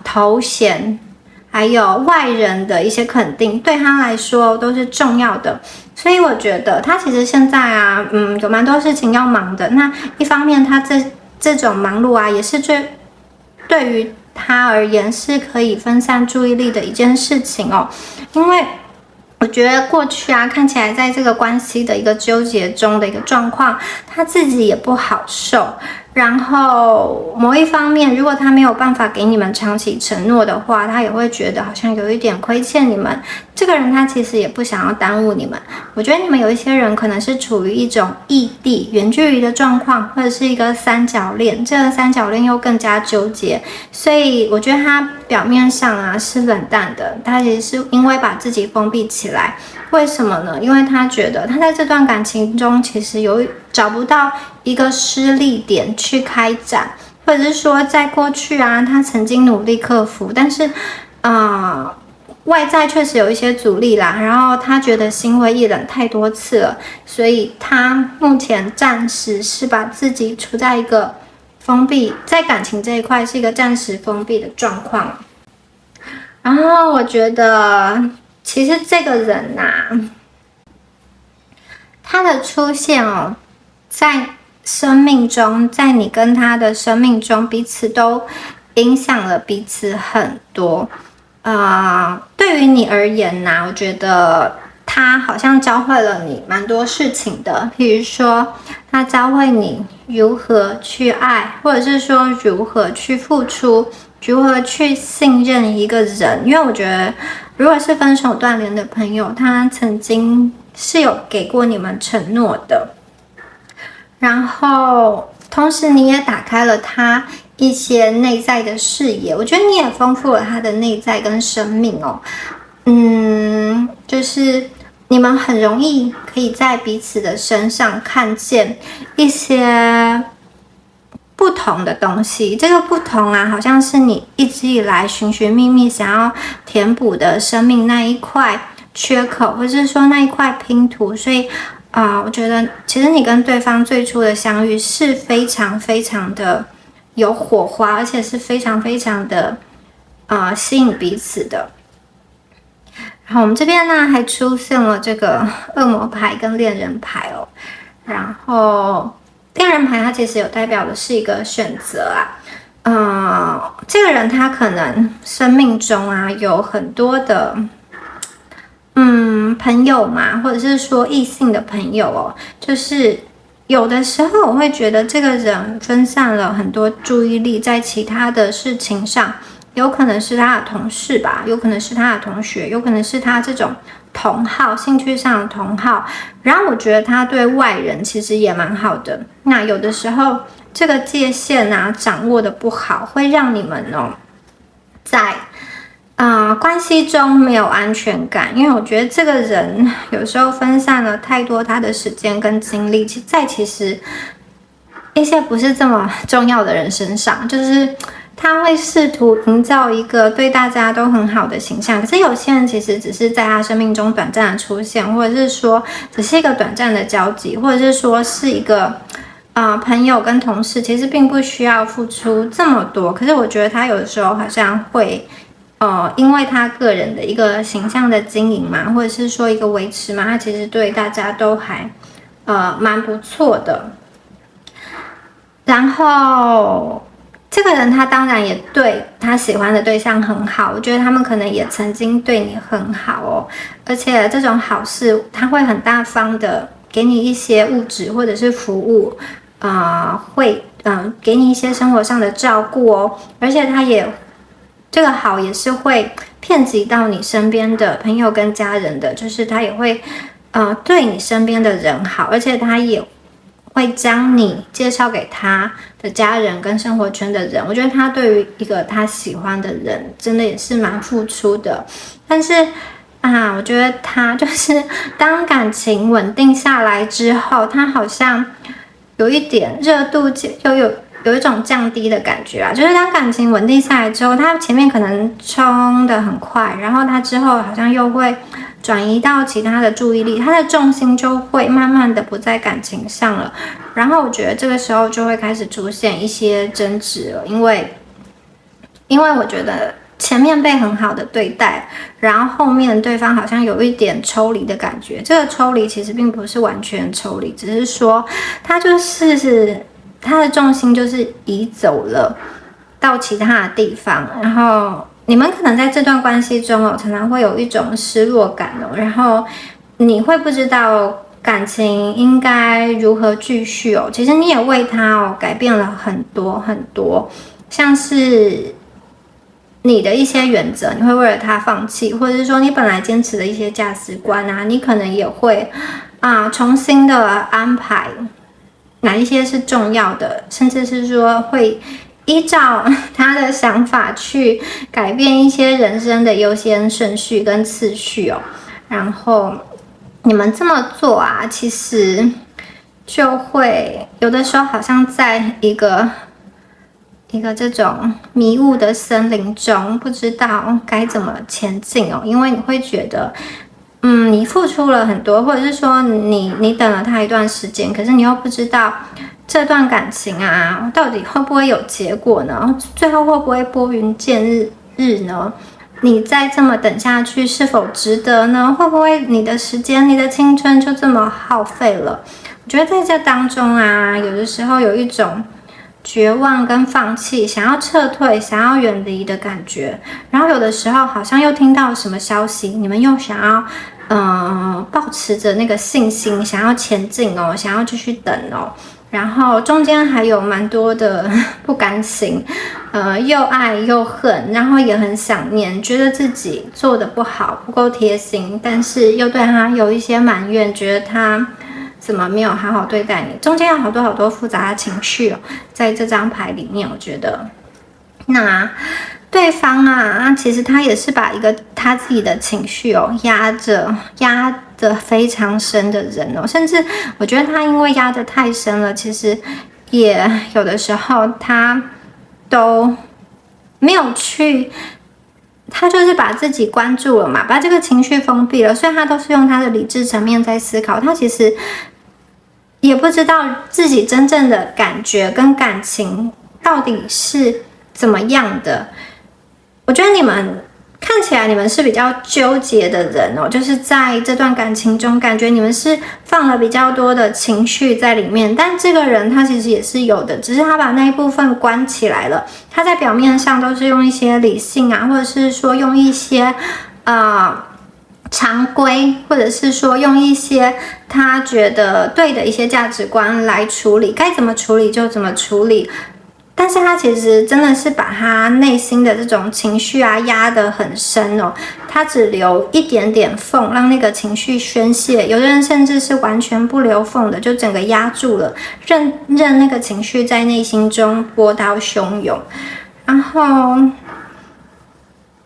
头衔，还有外人的一些肯定，对他来说都是重要的。所以我觉得他其实现在有蛮多事情要忙的。那一方面，他这种忙碌也是对于他而言是可以分散注意力的一件事情哦，因为我觉得过去看起来在这个关系的一个纠结中的一个状况，他自己也不好受。然后某一方面，如果他没有办法给你们长期承诺的话，他也会觉得好像有一点亏欠你们。这个人他其实也不想要耽误你们。我觉得你们有一些人可能是处于一种异地远距离的状况，或者是一个三角恋，这个三角恋又更加纠结。所以我觉得他表面上是冷淡的，他其实是因为把自己封闭起来。为什么呢？因为他觉得他在这段感情中其实找不到一个施力点去开展，或者是说在过去他曾经努力克服，但是外在确实有一些阻力啦，然后他觉得心灰意冷太多次了，所以他目前暂时是把自己处在一个封闭，在感情这一块是一个暂时封闭的状况。然后我觉得其实这个人他的出现在生命中，在你跟他的生命中，彼此都影响了彼此很多。对于你而言我觉得他好像教会了你蛮多事情的，比如说他教会你如何去爱，或者是说如何去付出，如何去信任一个人。因为我觉得如果是分手断联的朋友，他曾经是有给过你们承诺的，然后同时你也打开了他一些内在的视野，我觉得你也丰富了他的内在跟生命就是你们很容易可以在彼此的身上看见一些不同的东西，这个不同好像是你一直以来寻寻觅觅想要填补的生命那一块缺口，或是说那一块拼图。所以我觉得其实你跟对方最初的相遇是非常非常的有火花，而且是非常非常的吸引彼此的。然后我们这边还出现了这个恶魔牌跟恋人牌然后恋人牌它其实有代表的是一个选择这个人他可能生命中有很多的朋友嘛，或者是说异性的朋友就是有的时候我会觉得这个人分散了很多注意力在其他的事情上，有可能是他的同事吧，有可能是他的同学，有可能是他这种同好，兴趣上的同好。然后我觉得他对外人其实也蛮好的。那有的时候这个界限啊掌握的不好，会让你们在关系中没有安全感。因为我觉得这个人有时候分散了太多他的时间跟精力，其实一些不是这么重要的人身上，就是他会试图营造一个对大家都很好的形象，可是有些人其实只是在他生命中短暂的出现，或者是说只是一个短暂的交集，或者是说是一个朋友跟同事，其实并不需要付出这么多。可是我觉得他有的时候好像会因为他个人的一个形象的经营嘛，或者是说一个维持嘛，他其实对大家都还蛮不错的。然后这个人他当然也对他喜欢的对象很好，我觉得他们可能也曾经对你很好而且这种好事他会很大方的给你一些物质或者是服务，会给你一些生活上的照顾而且他也这个好也是会遍及到你身边的朋友跟家人的，就是他也会对你身边的人好，而且他也会将你介绍给他的家人跟生活圈的人。我觉得他对于一个他喜欢的人真的也是蛮付出的。但是我觉得他就是当感情稳定下来之后，他好像有一点热度有一种降低的感觉就是当感情稳定下来之后，他前面可能冲得很快，然后他之后好像又会转移到其他的注意力，他的重心就会慢慢的不在感情上了。然后我觉得这个时候就会开始出现一些争执了，因为我觉得前面被很好的对待，然后后面对方好像有一点抽离的感觉。这个抽离其实并不是完全抽离，只是说他他的重心就是移走了到其他的地方，然后你们可能在这段关系中常常会有一种失落感然后你会不知道感情应该如何继续其实你也为他改变了很多很多，像是你的一些原则你会为了他放弃，或者是说你本来坚持的一些价值观你可能也会重新的安排哪一些是重要的，甚至是说会依照他的想法去改变一些人生的优先顺序跟次序然后你们这么做其实就会有的时候好像在一个这种迷雾的森林中，不知道该怎么前进因为你会觉得你付出了很多，或者是说你等了他一段时间，可是你又不知道这段感情到底会不会有结果呢？最后会不会拨云见日呢？你再这么等下去是否值得呢？会不会你的时间你的青春就这么耗费了？我觉得在这当中有的时候有一种绝望跟放弃，想要撤退想要远离的感觉，然后有的时候好像又听到什么消息，你们又想要抱持着那个信心想要前进想要继续等然后中间还有蛮多的不甘心又爱又恨，然后也很想念，觉得自己做的不好不够贴心，但是又对他有一些埋怨，觉得他怎么没有好好对待你，中间有好多好多复杂的情绪在这张牌里面。我觉得那对方其实他也是把一个他自己的情绪压得非常深的人甚至我觉得他因为压得太深了，其实也有的时候他都没有去，他就是把自己关注了嘛，把这个情绪封闭了，所以他都是用他的理智层面在思考，他其实也不知道自己真正的感觉跟感情到底是怎么样的。我觉得你们看起来你们是比较纠结的人就是在这段感情中感觉你们是放了比较多的情绪在里面，但这个人他其实也是有的，只是他把那一部分关起来了，他在表面上都是用一些理性或者是说用一些常规，或者是说用一些他觉得对的一些价值观来处理，该怎么处理就怎么处理，但是他其实真的是把他内心的这种情绪啊压得很深哦，他只留一点点缝，让那个情绪宣泄。有的人甚至是完全不留缝的，就整个压住了，任那个情绪在内心中波涛汹涌。然后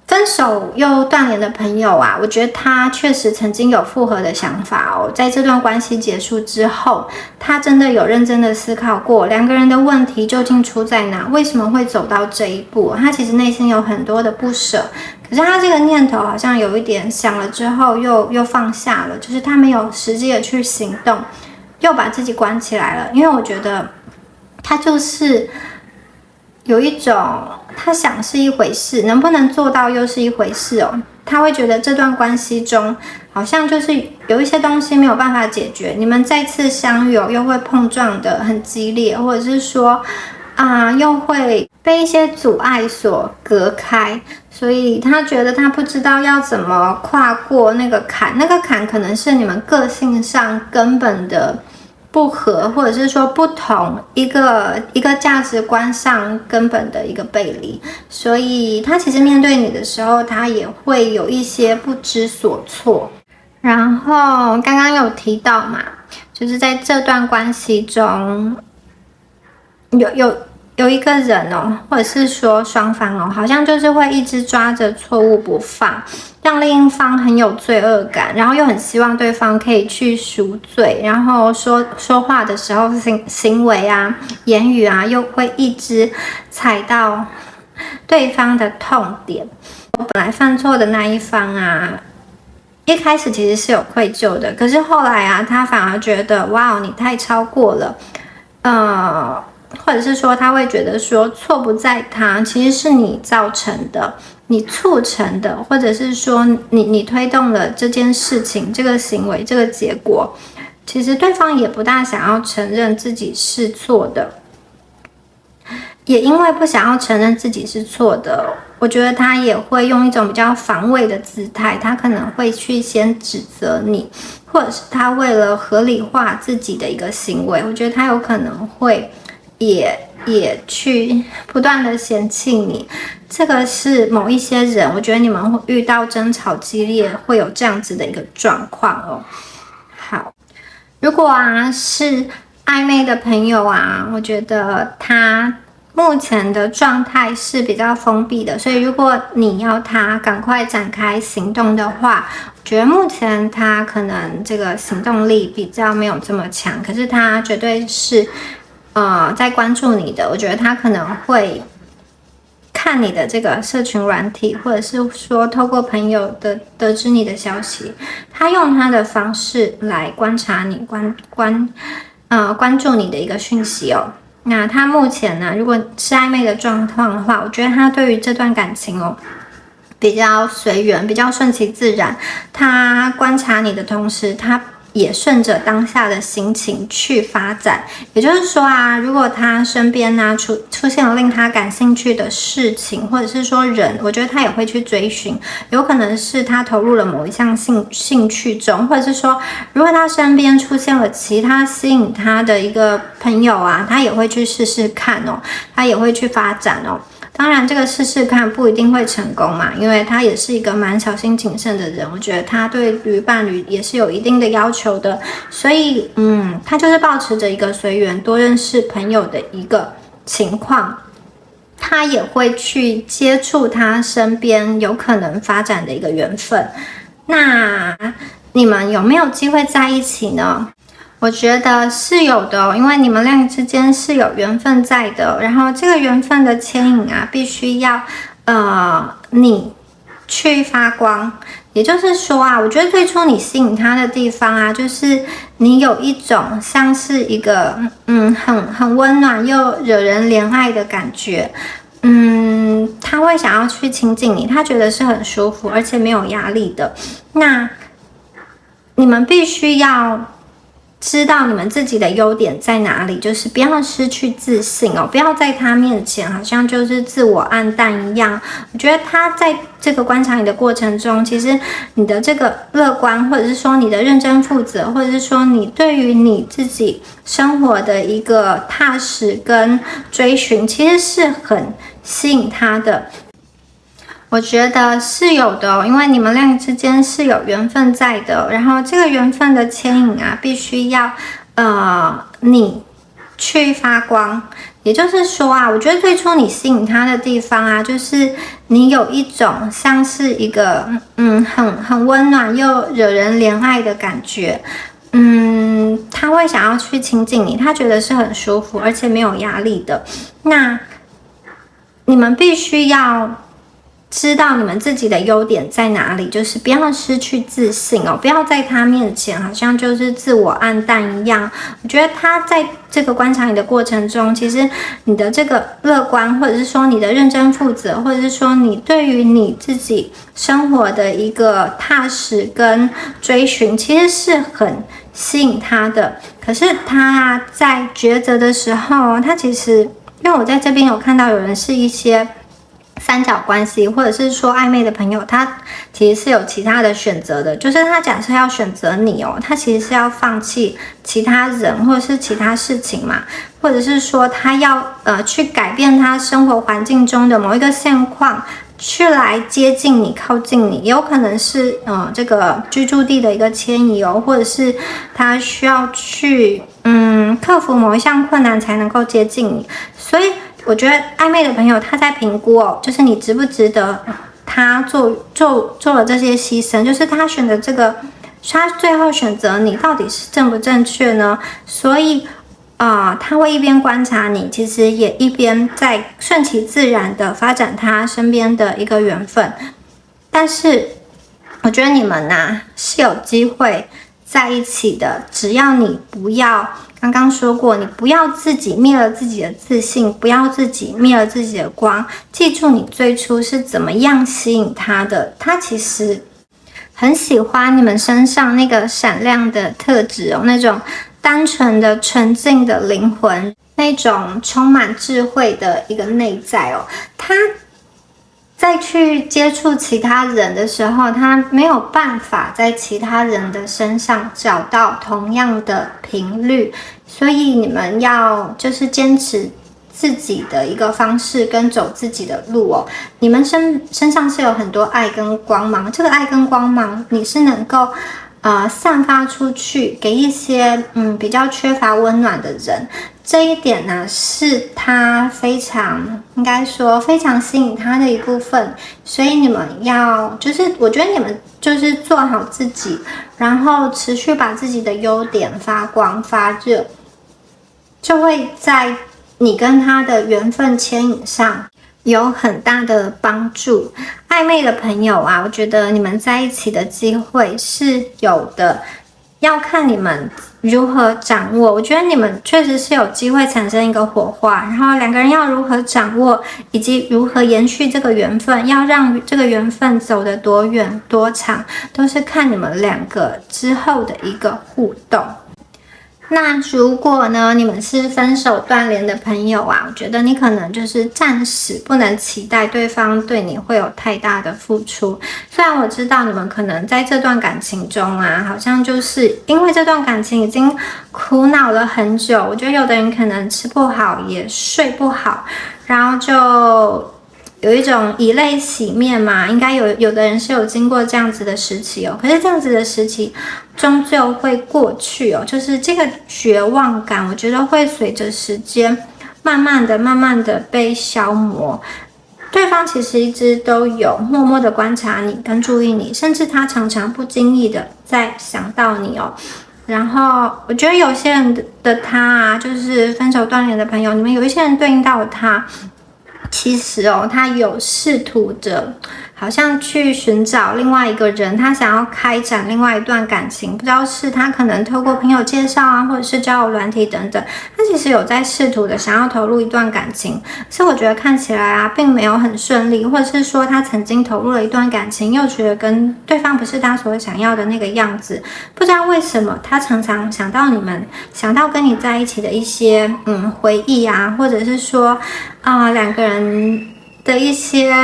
分手又断联的朋友啊，我觉得他确实曾经有复合的想法哦。在这段关系结束之后，他真的有认真的思考过两个人的问题究竟出在哪，为什么会走到这一步。他其实内心有很多的不舍，可是他这个念头好像有一点想了之后又放下了，就是他没有实际的去行动，又把自己关起来了。因为我觉得他就是有一种他想是一回事，能不能做到又是一回事哦。他会觉得这段关系中好像就是有一些东西没有办法解决，你们再次相遇又会碰撞的很激烈，或者是说又会被一些阻碍所隔开，所以他觉得他不知道要怎么跨过那个坎，那个坎可能是你们个性上根本的不合，或者是说不同一个价值观上根本的一个背离，所以他其实面对你的时候，他也会有一些不知所措。然后刚刚有提到嘛，就是在这段关系中，有一个人哦，或者是说双方哦，好像就是会一直抓着错误不放，让另一方很有罪恶感，然后又很希望对方可以去赎罪，然后说话的时候行为啊、言语啊，又会一直踩到对方的痛点。我本来犯错的那一方啊，一开始其实是有愧疚的，可是后来啊，他反而觉得哇，你太超过了，或者是说他会觉得说错不在他，其实是你造成的，你促成的，或者是说你推动了这件事情、这个行为、这个结果，其实对方也不大想要承认自己是错的，也因为不想要承认自己是错的，我觉得他也会用一种比较防卫的姿态，他可能会去先指责你，或者是他为了合理化自己的一个行为，我觉得他有可能会也去不断的嫌弃你。这个是某一些人，我觉得你们会遇到争吵激烈，会有这样子的一个状况哦。好，如果是暧昧的朋友啊，我觉得他目前的状态是比较封闭的，所以如果你要他赶快展开行动的话，我觉得目前他可能这个行动力比较没有这么强，可是他绝对是在关注你的。我觉得他可能会看你的这个社群软体，或者是说透过朋友的得知你的消息，他用他的方式来观察你，关注你的一个讯息哦。那他目前呢，如果是暧昧的状况的话，我觉得他对于这段感情哦，比较随缘，比较顺其自然。他观察你的同时，他也顺着当下的心情去发展。也就是说如果他身边出现了令他感兴趣的事情，或者是说人，我觉得他也会去追寻。有可能是他投入了某一项兴趣中，或者是说如果他身边出现了其他吸引他的一个朋友他也会去试试看哦，他也会去发展哦。当然这个试试看不一定会成功嘛，因为他也是一个蛮小心谨慎的人，我觉得他对于伴侣也是有一定的要求的，所以他就是抱持着一个随缘多认识朋友的一个情况，他也会去接触他身边有可能发展的一个缘分。那你们有没有机会在一起呢？我觉得是有的哦，因为你们两个之间是有缘分在的，然后这个缘分的牵引必须要你去发光。也就是说我觉得最初你吸引他的地方就是你有一种像是一个很温暖又惹人怜爱的感觉。他会想要去亲近你，他觉得是很舒服而且没有压力的。那你们必须要知道你们自己的优点在哪里，就是不要失去自信哦，不要在他面前好像就是自我暗淡一样。我觉得他在这个观察你的过程中，其实你的这个乐观，或者是说你的认真负责，或者是说你对于你自己生活的一个踏实跟追寻，其实是很吸引他的。我觉得是有的哦，因为你们两个之间是有缘分在的，然后这个缘分的牵引啊，必须要你去发光。也就是说啊，我觉得最初你吸引他的地方啊，就是你有一种像是一个很温暖又惹人怜爱的感觉。他会想要去亲近你，他觉得是很舒服而且没有压力的。那你们必须要知道你们自己的优点在哪里，就是不要失去自信哦，不要在他面前好像就是自我暗淡一样。我觉得他在这个观察你的过程中，其实你的这个乐观，或者是说你的认真负责，或者是说你对于你自己生活的一个踏实跟追寻，其实是很吸引他的。可是他在抉择的时候，他其实因为我在这边有看到有人是一些三角关系，或者是说暧昧的朋友，他其实是有其他的选择的，就是他假设要选择你哦，他其实是要放弃其他人或者是其他事情嘛，或者是说他要去改变他生活环境中的某一个现况，去来接近你、靠近你，也有可能是这个居住地的一个迁移哦，或者是他需要去克服某一项困难才能够接近你，所以我觉得暧昧的朋友他在评估哦，就是你值不值得他做了这些牺牲，就是他选择这个，他最后选择你到底是正不正确呢？所以他会一边观察你，其实也一边在顺其自然的发展他身边的一个缘分。但是我觉得你们是有机会在一起的，只要你不要刚刚说过，你不要自己灭了自己的自信，不要自己灭了自己的光。记住你最初是怎么样吸引他的，他其实很喜欢你们身上那个闪亮的特质哦，那种单纯的纯净的灵魂，那种充满智慧的一个内在哦。他在去接触其他人的时候，他没有办法在其他人的身上找到同样的频率，所以你们要就是坚持自己的一个方式跟走自己的路哦。你们身上是有很多爱跟光芒，这个爱跟光芒你是能够散发出去给一些比较缺乏温暖的人。这一点呢，是他非常应该说非常吸引他的一部分，所以你们要就是我觉得你们就是做好自己，然后持续把自己的优点发光发热，就会在你跟他的缘分牵引上有很大的帮助。暧昧的朋友啊，我觉得你们在一起的机会是有的，要看你们如何掌握。我觉得你们确实是有机会产生一个火花，然后两个人要如何掌握，以及如何延续这个缘分，要让这个缘分走得多远多长，都是看你们两个之后的一个互动。那如果呢，你们是分手断联的朋友啊，我觉得你可能就是暂时不能期待对方对你会有太大的付出。虽然我知道你们可能在这段感情中啊，好像就是因为这段感情已经苦恼了很久，我觉得有的人可能吃不好也睡不好，然后就有一种以泪洗面嘛，应该有的人是有经过这样子的时期哦。可是这样子的时期终究会过去哦，就是这个绝望感，我觉得会随着时间慢慢的被消磨。对方其实一直都有默默的观察你跟注意你，甚至他常常不经意的在想到你哦。然后我觉得有些人的他啊，就是分手断联的朋友，你们有一些人对应到他，其实他有试图着好像去寻找另外一个人，他想要开展另外一段感情，不知道是他可能透过朋友介绍啊，或者是交友软体等等，他其实有在试图的想要投入一段感情，所以我觉得看起来啊，并没有很顺利，或者是说他曾经投入了一段感情，又觉得跟对方不是他所想要的那个样子，不知道为什么他常常想到你们，想到跟你在一起的一些回忆啊，或者是说两个人的一些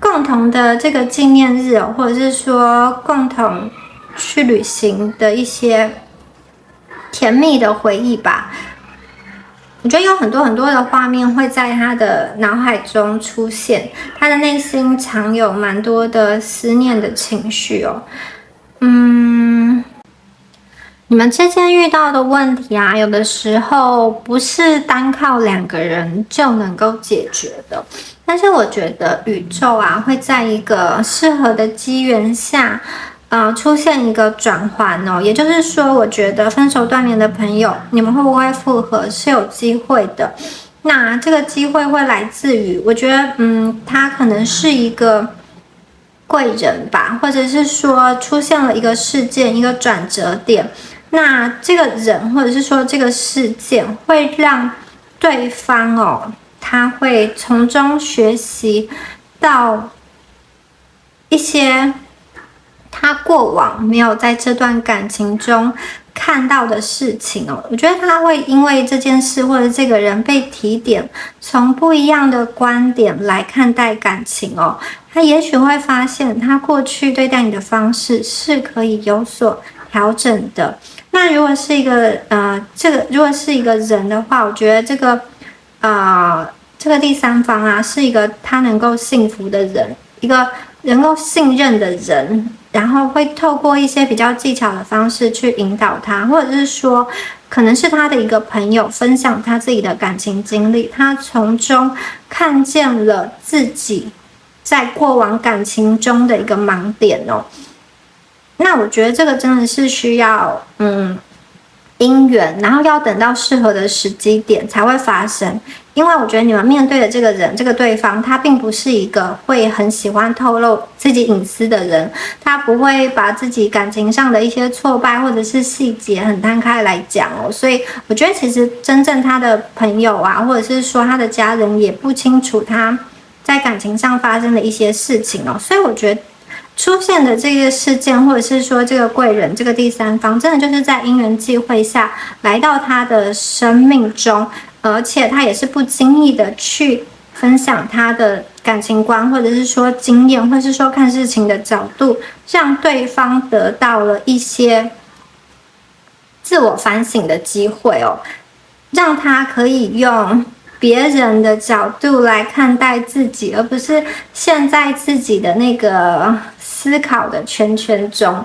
共同的这个纪念日哦，或者是说共同去旅行的一些甜蜜的回忆吧。我觉得有很多很多的画面会在他的脑海中出现，他的内心藏有蛮多的思念的情绪哦。你们之间遇到的问题啊，有的时候不是单靠两个人就能够解决的。但是我觉得宇宙啊，会在一个适合的机缘下，出现一个转换哦。也就是说，我觉得分手断联的朋友，你们会不会复合是有机会的。那这个机会会来自于，我觉得，他可能是一个贵人吧，或者是说出现了一个事件，一个转折点。那这个人或者是说这个事件会让对方哦，他会从中学习到一些他过往没有在这段感情中看到的事情哦。我觉得他会因为这件事或者这个人被提点，从不一样的观点来看待感情哦。他也许会发现他过去对待你的方式是可以有所调整的。那如果是一个如果是一个人的话，我觉得这个第三方啊，是一个他能够幸福的人，一个能够信任的人，然后会透过一些比较技巧的方式去引导他，或者是说可能是他的一个朋友分享他自己的感情经历，他从中看见了自己在过往感情中的一个盲点哦。那我觉得这个真的是需要因缘，然后要等到适合的时机点才会发生。因为我觉得你们面对的这个人，这个对方，他并不是一个会很喜欢透露自己隐私的人，他不会把自己感情上的一些挫败或者是细节很摊开来讲哦。所以我觉得其实真正他的朋友啊，或者是说他的家人也不清楚他在感情上发生的一些事情哦。所以我觉得出现的这个事件，或者是说这个贵人，这个第三方，真的就是在因缘际会下来到他的生命中，而且他也是不经意的去分享他的感情观，或者是说经验，或者是说看事情的角度，让对方得到了一些自我反省的机会哦，让他可以用别人的角度来看待自己，而不是陷在自己的那个思考的圈圈中。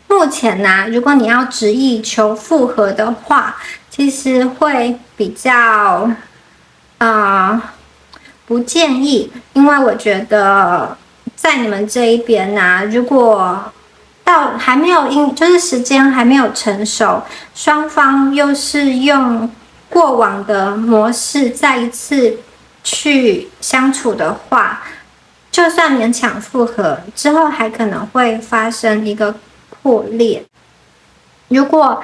目前呢，如果你要执意求复合的话，其实会比较不建议，因为我觉得在你们这一边呢，如果到还没有就是时间还没有成熟，双方又是用过往的模式再一次去相处的话，就算勉强复合之后，还可能会发生一个破裂。如果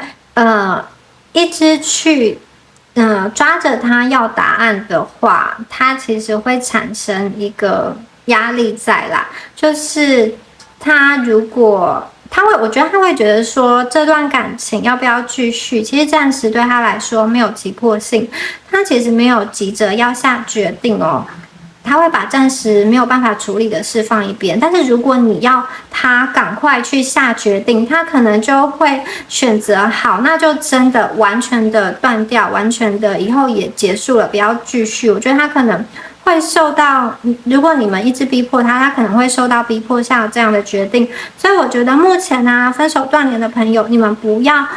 一直去抓着他要答案的话，他其实会产生一个压力在啦，就是他如果我觉得他会觉得说这段感情要不要继续，其实暂时对他来说没有急迫性，他其实没有急着要下决定哦，他会把暂时没有办法处理的事放一边。但是如果你要他赶快去下决定，他可能就会选择好，那就真的完全的断掉，完全的以后也结束了，不要继续。我觉得他可能会受到，如果你们一直逼迫他，他可能会受到逼迫下这样的决定。所以我觉得目前呢，分手断联的朋友，你们不要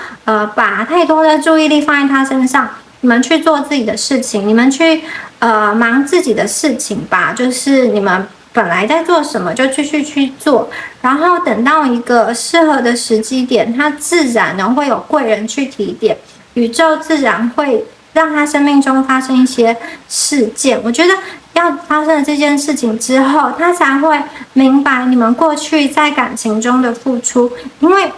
把太多的注意力放在他身上，你们去做自己的事情，你们去忙自己的事情吧。就是你们本来在做什么就继续去做，然后等到一个适合的时机点，他自然呢会有贵人去提点，宇宙自然会让他生命中发生一些事件。我觉得要发生了这件事情之后，他才会明白你们过去在感情中的付出，因为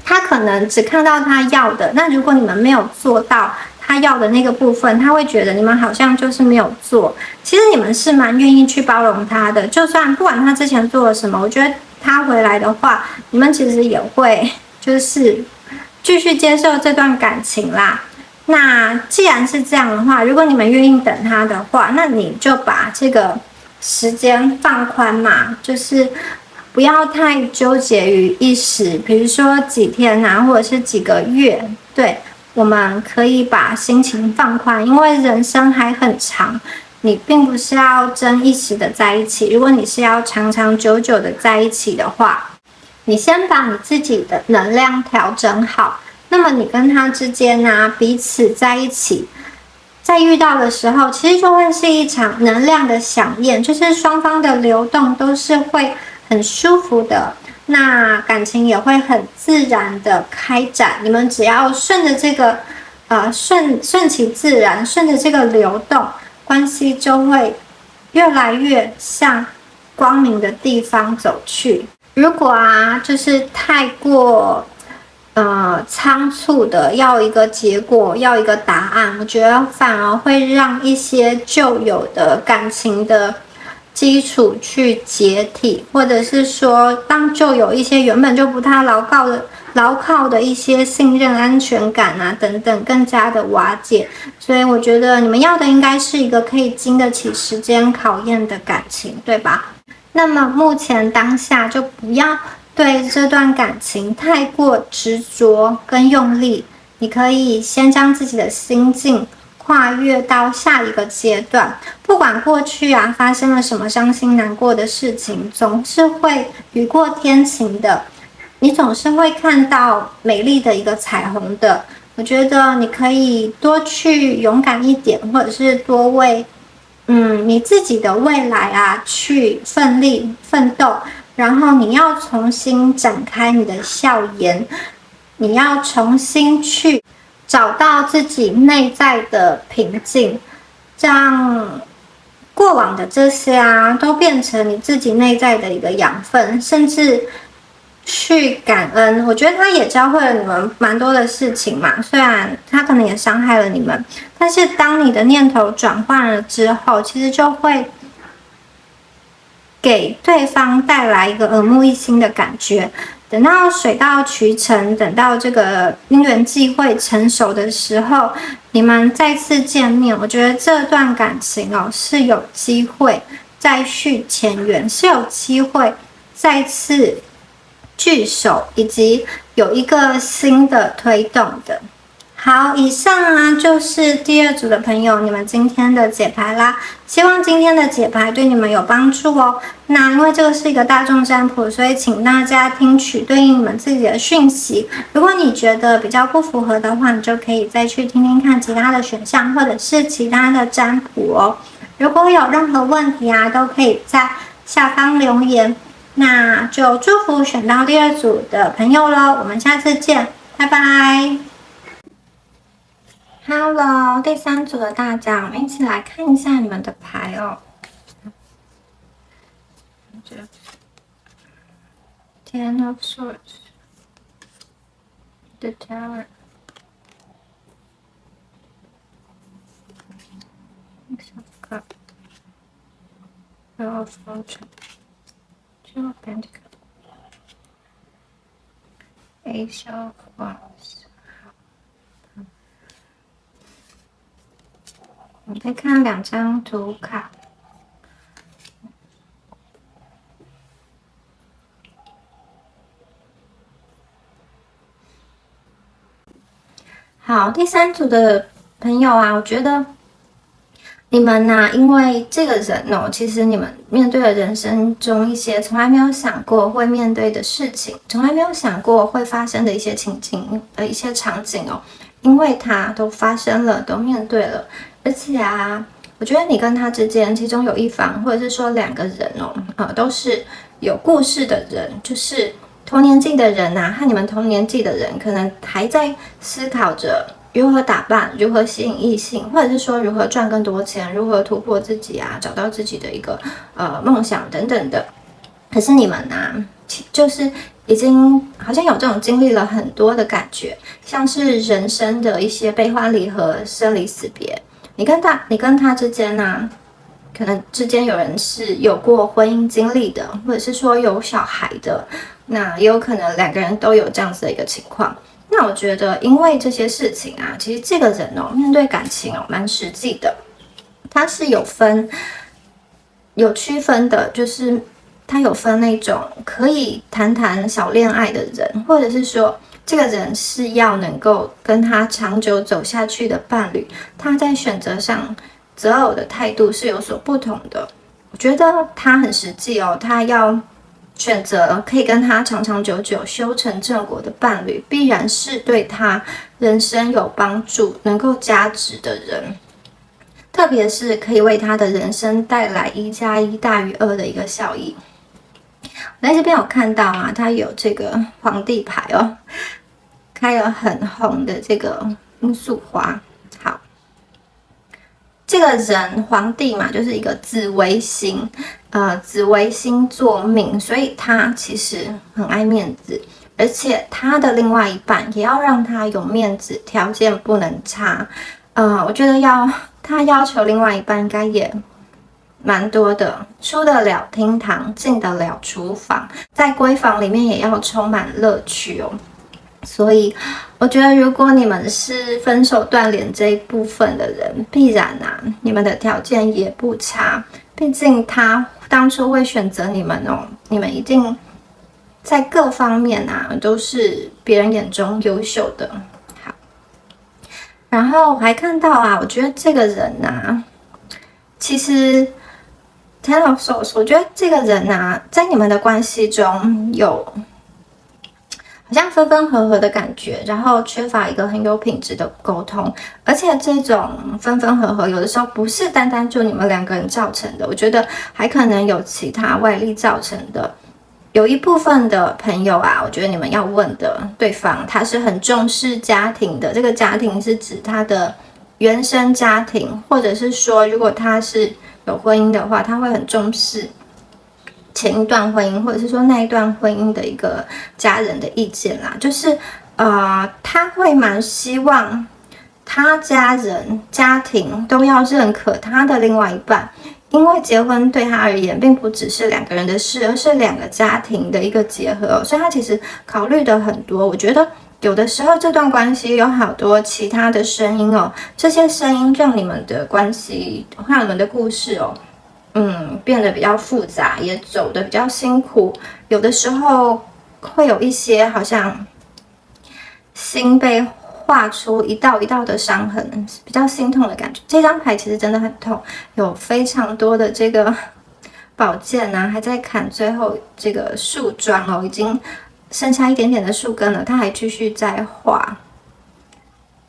他可能只看到他要的，那如果你们没有做到他要的那个部分，他会觉得你们好像就是没有做。其实你们是蛮愿意去包容他的，就算不管他之前做了什么，我觉得他回来的话，你们其实也会就是继续接受这段感情啦。那既然是这样的话，如果你们愿意等他的话，那你就把这个时间放宽嘛，就是不要太纠结于一时，比如说几天啊，或者是几个月。对，我们可以把心情放宽，因为人生还很长，你并不是要争一时的在一起。如果你是要长长久久的在一起的话，你先把你自己的能量调整好。那么你跟他之间啊，彼此在一起，在遇到的时候，其实就会是一场能量的响应，就是双方的流动都是会很舒服的，那感情也会很自然的开展。你们只要顺着这个顺其自然，顺着这个流动，关系就会越来越向光明的地方走去。如果啊，就是太过仓促的要一个结果，要一个答案，我觉得反而会让一些旧有的感情的基础去解体，或者是说当就有一些原本就不太牢靠的一些信任、安全感啊等等更加的瓦解。所以我觉得你们要的应该是一个可以经得起时间考验的感情，对吧？那么目前当下就不要对这段感情太过执着跟用力，你可以先将自己的心境跨越到下一个阶段。不管过去啊发生了什么伤心难过的事情，总是会雨过天晴的，你总是会看到美丽的一个彩虹的。我觉得你可以多去勇敢一点，或者是多为你自己的未来啊去奋力奋斗。然后你要重新展开你的笑颜，你要重新去找到自己内在的平静，让过往的这些啊都变成你自己内在的一个养分，甚至去感恩。我觉得他也教会了你们蛮多的事情嘛，虽然他可能也伤害了你们，但是当你的念头转换了之后，其实就会给对方带来一个耳目一新的感觉。等到水到渠成，等到这个因缘际会成熟的时候，你们再次见面，我觉得这段感情是有机会再续前缘，是有机会再次聚首，以及有一个新的推动的。好，以上啊就是第二组的朋友你们今天的解牌啦，希望今天的解牌对你们有帮助哦。那因为这个是一个大众占卜，所以请大家听取对应你们自己的讯息。如果你觉得比较不符合的话，你就可以再去听听看其他的选项，或者是其他的占卜哦。如果有任何问题啊，都可以在下方留言。那就祝福选到第二组的朋友咯，我们下次见，拜拜。Hello， 第三组的大家，我们一起来看一下你们的牌哦。Ten of Swords， The Tower， Six of Cups， Wheel of Fortune， Two of Pentacles， Ace of Wands。我们再看两张图卡。好，第三组的朋友啊，我觉得你们啊，因为这个人其实你们面对了人生中一些从来没有想过会面对的事情，从来没有想过会发生的一些情境一些场景因为它都发生了，都面对了。而且啊，我觉得你跟他之间，其中有一方，或者是说两个人都是有故事的人，就是同年纪的人啊，和你们同年纪的人，可能还在思考着如何打扮，如何吸引异性，或者是说如何赚更多钱，如何突破自己啊，找到自己的一个梦想等等的。可是你们啊，就是已经好像有这种经历了很多的感觉，像是人生的一些悲欢离合、生离死别。你跟他之间啊，可能之间有人是有过婚姻经历的，或者是说有小孩的，那也有可能两个人都有这样子的一个情况。那我觉得，因为这些事情啊，其实这个人哦，面对感情哦，蛮实际的，他是有区分的，就是他有分那种可以谈谈小恋爱的人，或者是说这个人是要能够跟他长久走下去的伴侣，他在选择上择偶的态度是有所不同的。我觉得他很实际哦，他要选择可以跟他长长久久修成正果的伴侣，必然是对他人生有帮助、能够加值的人，特别是可以为他的人生带来1+1大于2的一个效益。我在这边有看到啊，他有这个皇帝牌哦，开了很红的这个罂粟花。好，这个人皇帝嘛，就是一个紫微星，紫微星坐命，所以他其实很爱面子，而且他的另外一半也要让他有面子，条件不能差。我觉得他要求另外一半应该也蛮多的，出得了厅堂，进得了厨房，在闺房里面也要充满乐趣哦。所以我觉得，如果你们是分手断联这一部分的人，必然啊，你们的条件也不差。毕竟他当初会选择你们哦，你们一定在各方面啊都是别人眼中优秀的。好，然后我还看到啊，我觉得这个人啊，其实 Ten of Swords， 我觉得这个人啊，在你们的关系中有好像分分合合的感觉，然后缺乏一个很有品质的沟通，而且这种分分合合有的时候不是单单就你们两个人造成的，我觉得还可能有其他外力造成的。有一部分的朋友啊，我觉得你们要问的对方，他是很重视家庭的，这个家庭是指他的原生家庭，或者是说如果他是有婚姻的话，他会很重视前一段婚姻，或者是说那一段婚姻的一个家人的意见啦，就是他会蛮希望他家人家庭都要认可他的另外一半，因为结婚对他而言并不只是两个人的事，而是两个家庭的一个结合，所以他其实考虑的很多。我觉得有的时候这段关系有好多其他的声音哦，这些声音让你们的关系，让你们的故事哦变得比较复杂，也走得比较辛苦，有的时候会有一些好像心被画出一道一道的伤痕，比较心痛的感觉。这张牌其实真的很痛，有非常多的这个宝剑啊，还在砍最后这个树桩哦，已经剩下一点点的树根了，他还继续在画，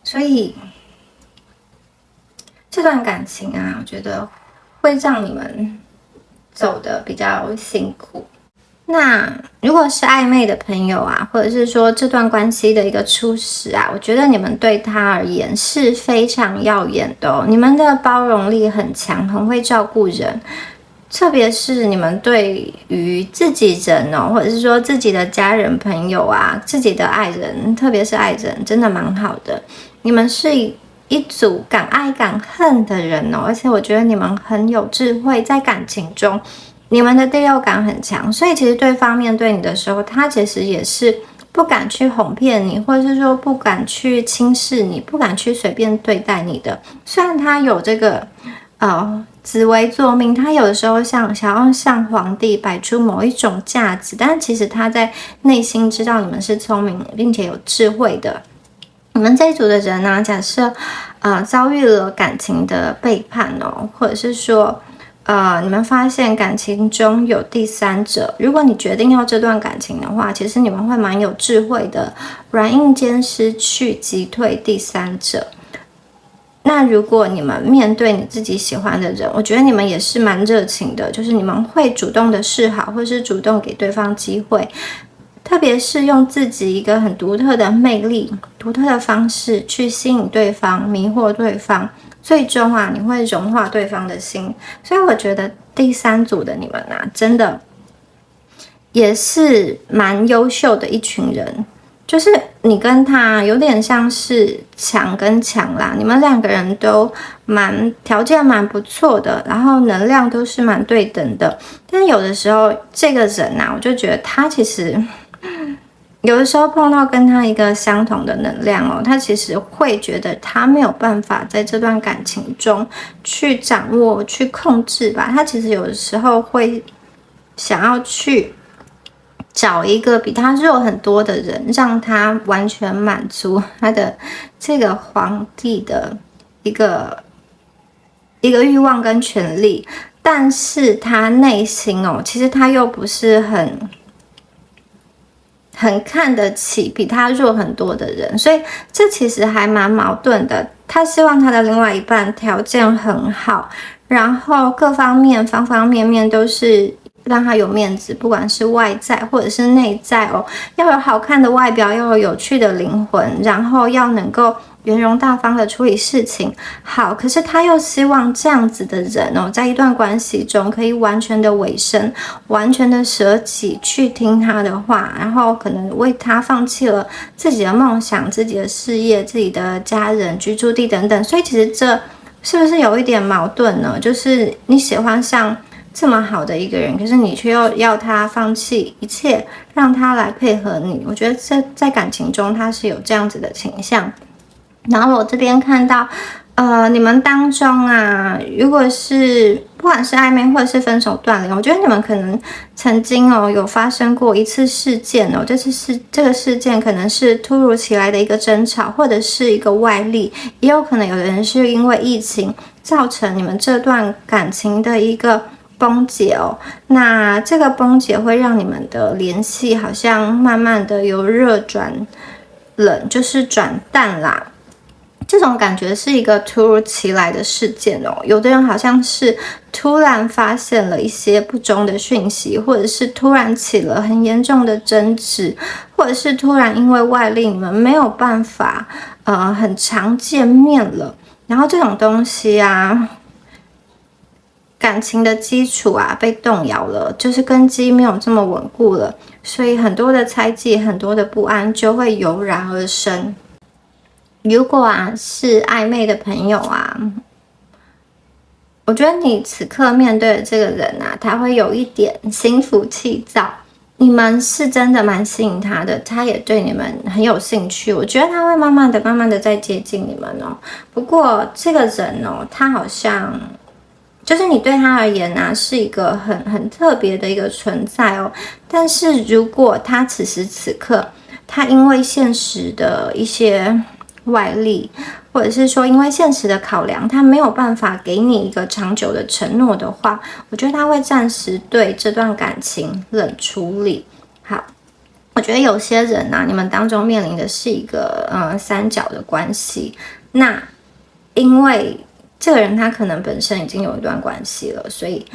所以这段感情啊，我觉得会让你们走得比较辛苦。那如果是暧昧的朋友啊，或者是说这段关系的一个初始啊，我觉得你们对他而言是非常耀眼的哦，你们的包容力很强，很会照顾人，特别是你们对于自己人哦，或者是说自己的家人朋友啊，自己的爱人，特别是爱人，真的蛮好的。你们是一组敢爱敢恨的人哦，而且我觉得你们很有智慧，在感情中你们的第六感很强，所以其实对方面对你的时候，他其实也是不敢去哄骗你，或者是说不敢去轻视你，不敢去随便对待你的。虽然他有这个紫微坐命，他有的时候想要向皇帝摆出某一种架子，但其实他在内心知道你们是聪明并且有智慧的。你们这一组的人呢，假设遭遇了感情的背叛哦，或者是说你们发现感情中有第三者，如果你决定要这段感情的话，其实你们会蛮有智慧的，软硬兼施去击退第三者。那如果你们面对你自己喜欢的人，我觉得你们也是蛮热情的，就是你们会主动的示好，或是主动给对方机会。特别是用自己一个很独特的魅力、独特的方式去吸引对方、迷惑对方，最终啊，你会融化对方的心。所以我觉得第3组的你们啊，真的也是蛮优秀的一群人。就是你跟他有点像是强跟强啦，你们2个人都条件蛮不错的，然后能量都是蛮对等的。但是有的时候这个人啊，我就觉得他其实有的时候碰到跟他一个相同的能量哦，他其实会觉得他没有办法在这段感情中去掌握、去控制吧。他其实有的时候会想要去找一个比他弱很多的人，让他完全满足他的这个皇帝的一个欲望跟权利，但是他内心哦，其实他又不是很看得起比他弱很多的人，所以这其实还蛮矛盾的。他希望他的另外一半条件很好，然后各方面方方面面都是让他有面子，不管是外在或者是内在哦，要有好看的外表，要有有趣的灵魂，然后要能够圆融大方的处理事情。好，可是他又希望这样子的人哦，在一段关系中可以完全的委身，完全的舍己，去听他的话，然后可能为他放弃了自己的梦想、自己的事业、自己的家人、居住地等等。所以其实这是不是有一点矛盾呢？就是你喜欢上这么好的一个人，可是你却又要他放弃一切，让他来配合你。我觉得在感情中他是有这样子的倾向。然后我这边看到你们当中啊，如果是不管是暧昧或者是分手断联，我觉得你们可能曾经有发生过一次事件哦，这个事件可能是突如其来的一个争吵，或者是一个外力，也有可能有的人是因为疫情造成你们这段感情的一个崩解哦。那这个崩解会让你们的联系好像慢慢的由热转冷，就是转淡啦。这种感觉是一个突如其来的事件哦，有的人好像是突然发现了一些不忠的讯息，或者是突然起了很严重的争执，或者是突然因为外力你们没有办法很常见面了，然后这种东西啊，感情的基础啊被动摇了，就是根基没有这么稳固了，所以很多的猜忌、很多的不安就会油然而生。如果啊是暧昧的朋友啊，我觉得你此刻面对的这个人啊，他会有一点心浮气躁，你们是真的蛮吸引他的，他也对你们很有兴趣，我觉得他会慢慢的在接近你们哦。不过这个人哦，他好像就是你对他而言啊，是一个很特别的一个存在哦。但是如果他此时此刻，他因为现实的一些外力，或者是说因为现实的考量，他没有办法给你一个长久的承诺的话，我觉得他会暂时对这段感情冷处理。好，我觉得有些人啊，你们当中面临的是一个三角的关系，那因为这个人他可能本身已经有一段关系了，所以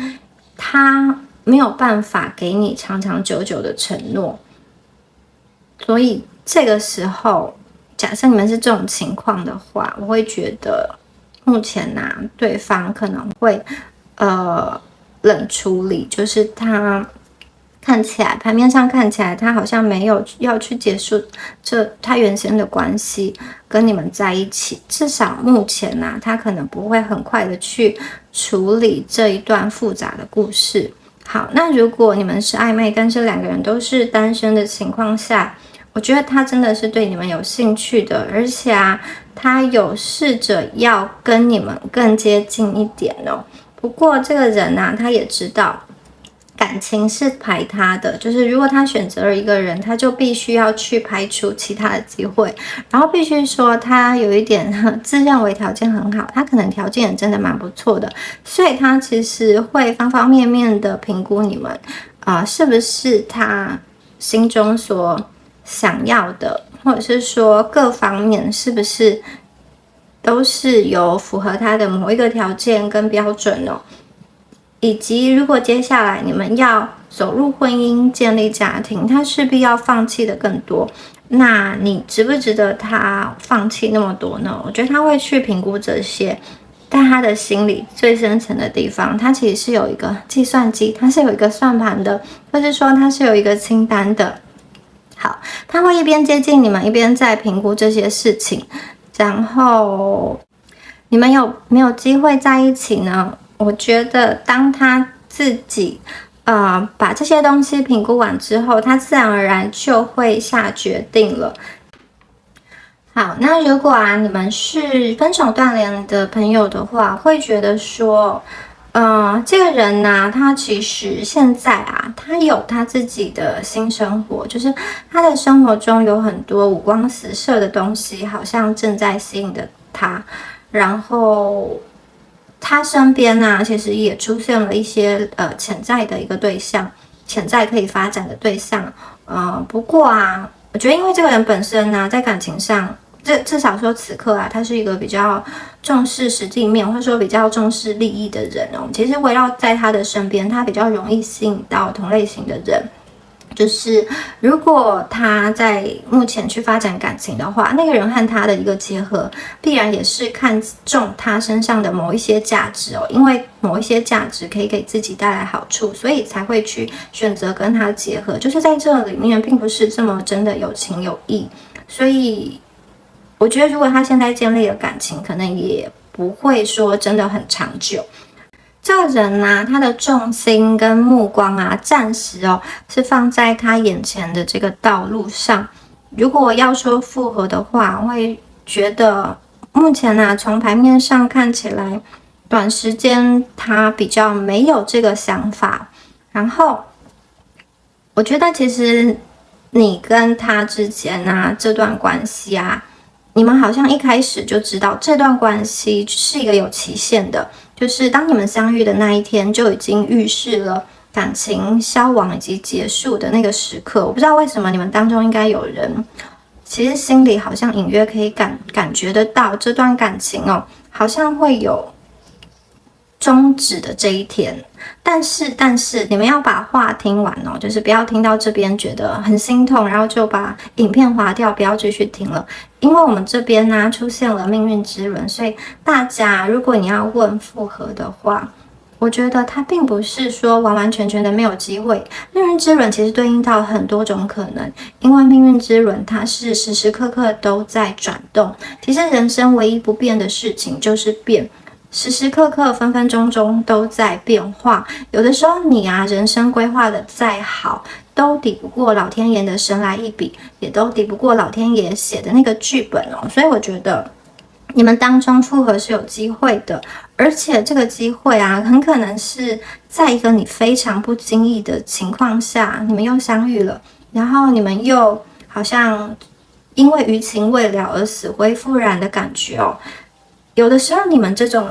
他没有办法给你长长久久的承诺，所以这个时候假设你们是这种情况的话，我会觉得目前啊，对方可能会冷处理，就是他看起来牌面上看起来他好像没有要去结束他原先的关系跟你们在一起，至少目前啊，他可能不会很快的去处理这一段复杂的故事。好，那如果你们是暧昧，但是2个人都是单身的情况下，我觉得他真的是对你们有兴趣的，而且啊，他有试着要跟你们更接近一点哦。不过这个人啊，他也知道感情是排他的，就是如果他选择了一个人，他就必须要去排除其他的机会，然后必须说他有一点自认为条件很好，他可能条件也真的蛮不错的，所以他其实会方方面面的评估你们是不是他心中所想要的，或者是说各方面是不是都是有符合他的某一个条件跟标准哦。以及如果接下来你们要走入婚姻、建立家庭，他势必要放弃的更多。那你值不值得他放弃那么多呢？我觉得他会去评估这些，但他的心里最深层的地方，他其实是有一个计算机，他是有一个算盘的，或是说他是有一个清单的。好，他会一边接近你们，一边在评估这些事情。然后你们有没有机会在一起呢？我觉得当他自己把这些东西评估完之后，他自然而然就会下决定了。好，那如果你们是分手断联的朋友的话，会觉得说这个人呢，他其实现在他有他自己的新生活，就是他的生活中有很多五光十色的东西，好像正在吸引着他，然后他身边其实也出现了一些潜在的一个对象，潜在可以发展的对象。不过我觉得因为这个人本身在感情上，至少说此刻他是一个比较重视实际面，或者说比较重视利益的人其实围绕在他的身边，他比较容易吸引到同类型的人。就是如果他在目前去发展感情的话，那个人和他的一个结合，必然也是看重他身上的某一些价值因为某一些价值可以给自己带来好处，所以才会去选择跟他结合。就是在这里面，并不是这么真的有情有义，所以我觉得如果他现在建立了感情，可能也不会说真的很长久。这个人他的重心跟目光暂时是放在他眼前的这个道路上。如果要说复合的话，我会觉得目前从牌面上看起来，短时间他比较没有这个想法。然后我觉得其实你跟他之间这段关系你们好像一开始就知道这段关系是一个有期限的，就是当你们相遇的那一天就已经预示了感情消亡以及结束的那个时刻。我不知道为什么你们当中应该有人其实心里好像隐约可以感觉得到这段感情好像会有终止的这一天。但是你们要把话听完就是不要听到这边觉得很心痛，然后就把影片划掉，不要继续听了。因为我们这边出现了命运之轮，所以大家如果你要问复合的话，我觉得它并不是说完完全全的没有机会。命运之轮其实对应到很多种可能，因为命运之轮它是时时刻刻都在转动。其实人生唯一不变的事情就是变，时时刻刻分分钟钟都在变化。有的时候你人生规划的再好，都抵不过老天爷的神来一笔，也都抵不过老天爷写的那个剧本所以我觉得你们当中复合是有机会的，而且这个机会很可能是在一个你非常不经意的情况下，你们又相遇了，然后你们又好像因为余情未了而死灰复燃的感觉有的时候你们这种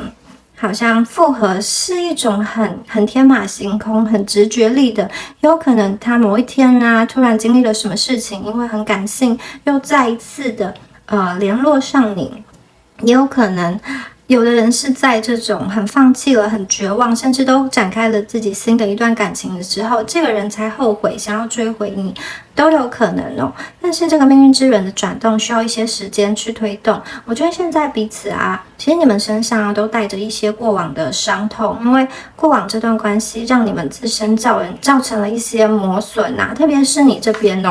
好像复合是一种很天马行空、很直觉力的，有可能他某一天突然经历了什么事情，因为很感性，又再一次的联络上你。也有可能有的人是在这种很放弃了、很绝望，甚至都展开了自己新的一段感情的时候，这个人才后悔想要追回你，都有可能但是这个命运之轮的转动需要一些时间去推动。我觉得现在彼此其实你们身上都带着一些过往的伤痛，因为过往这段关系让你们自身造成了一些磨损特别是你这边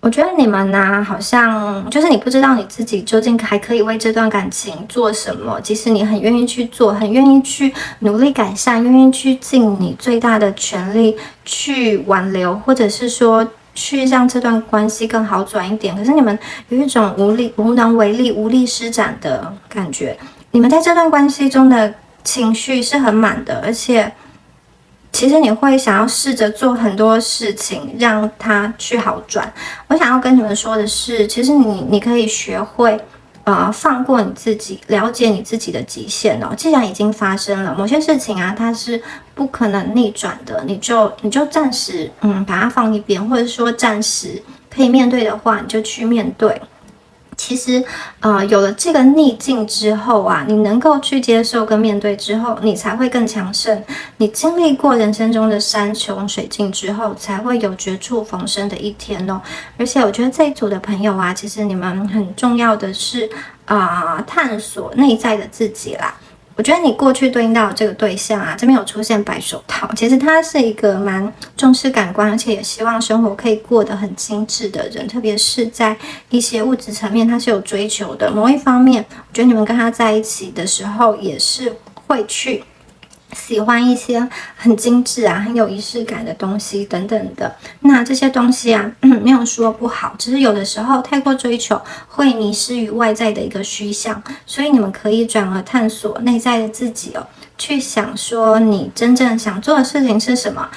我觉得你们好像就是你不知道你自己究竟还可以为这段感情做什么。即使你很愿意去做，很愿意去努力改善，愿意去尽你最大的全力去挽留，或者是说去让这段关系更好转一点，可是你们有一种无能为力、无力施展的感觉。你们在这段关系中的情绪是很满的，而且其实你会想要试着做很多事情让它去好转。我想要跟你们说的是，其实你可以学会放过你自己，了解你自己的极限既然已经发生了某些事情它是不可能逆转的，你就暂时把它放一边，或者说暂时可以面对的话，你就去面对。其实，有了这个逆境之后啊，你能够去接受跟面对之后，你才会更强盛。你经历过人生中的山穷水尽之后，才会有绝处逢生的一天哦。而且，我觉得这一组的朋友啊，其实你们很重要的是探索内在的自己啦。我觉得你过去对应到的这个对象啊，这边有出现白手套，其实他是一个蛮重视感官，而且也希望生活可以过得很精致的人，特别是在一些物质层面他是有追求的。某一方面，我觉得你们跟他在一起的时候，也是会去喜欢一些很精致啊、很有仪式感的东西等等的。那这些东西啊，没有说不好，只是有的时候太过追求会迷失于外在的一个虚像，所以你们可以转而探索内在的自己哦，去想说你真正想做的事情是什么。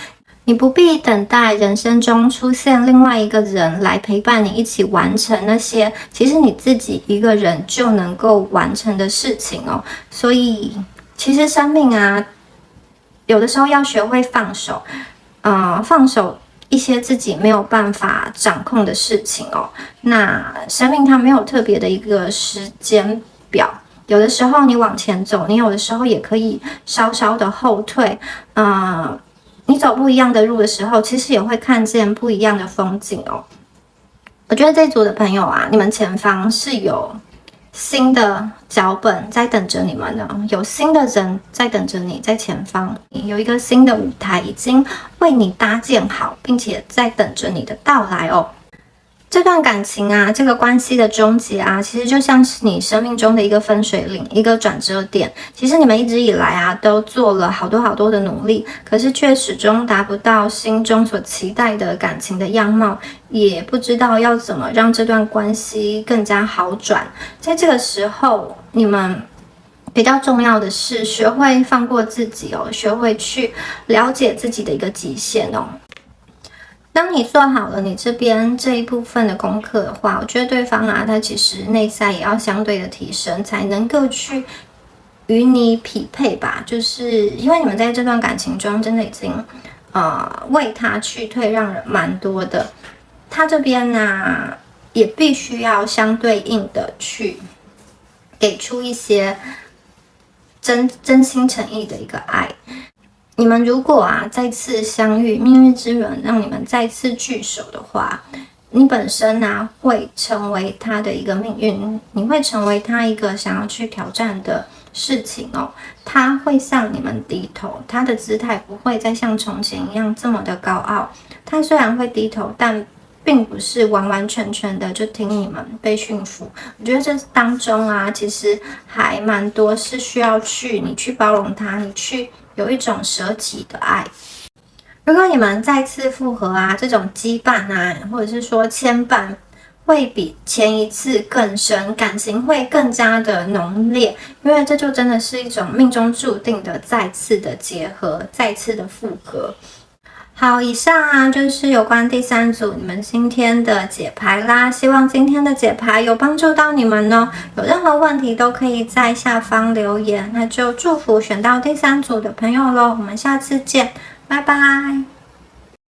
你不必等待人生中出现另外一个人来陪伴你一起完成那些其实你自己一个人就能够完成的事情哦。所以其实生命啊，有的时候要学会放手，放手一些自己没有办法掌控的事情哦。那生命它没有特别的一个时间表，有的时候你往前走，你有的时候也可以稍稍的后退。你走不一样的路的时候，其实也会看见不一样的风景哦。我觉得这组的朋友啊，你们前方是有新的脚本在等着你们的，有新的人在等着你，在前方有一个新的舞台已经为你搭建好，并且在等着你的到来哦。这段感情啊，这个关系的终结啊，其实就像是你生命中的一个分水岭，一个转折点。其实你们一直以来啊，都做了好多的努力，可是却始终达不到心中所期待的感情的样貌，也不知道要怎么让这段关系更加好转。在这个时候，你们比较重要的是学会放过自己哦，学会去了解自己的一个极限哦。当你做好了你这边这一部分的功课的话，我觉得对方啊，他其实内在也要相对的提升，才能够去与你匹配吧。就是因为你们在这段感情中真的已经为他去退让了蛮多的，他这边呢也必须要相对应的去给出一些真心诚意的一个爱。你们如果再次相遇，命运之轮让你们再次聚首的话，你本身会成为他的一个命运，你会成为他一个想要去挑战的事情哦。他会向你们低头，他的姿态不会再像从前一样这么的高傲。他虽然会低头，但并不是完完全全的就听你们被驯服。我觉得这当中其实还蛮多是需要你去包容他，你去有一种舍己的爱。如果你们再次复合这种羁绊或者是说牵绊会比前一次更深，感情会更加的浓烈，因为这就真的是一种命中注定的再次的结合，再次的复合。好，以上就是有关第三组你们今天的解牌啦，希望今天的解牌有帮助到你们哦。有任何问题都可以在下方留言，那就祝福选到第三组的朋友咯，我们下次见，拜拜。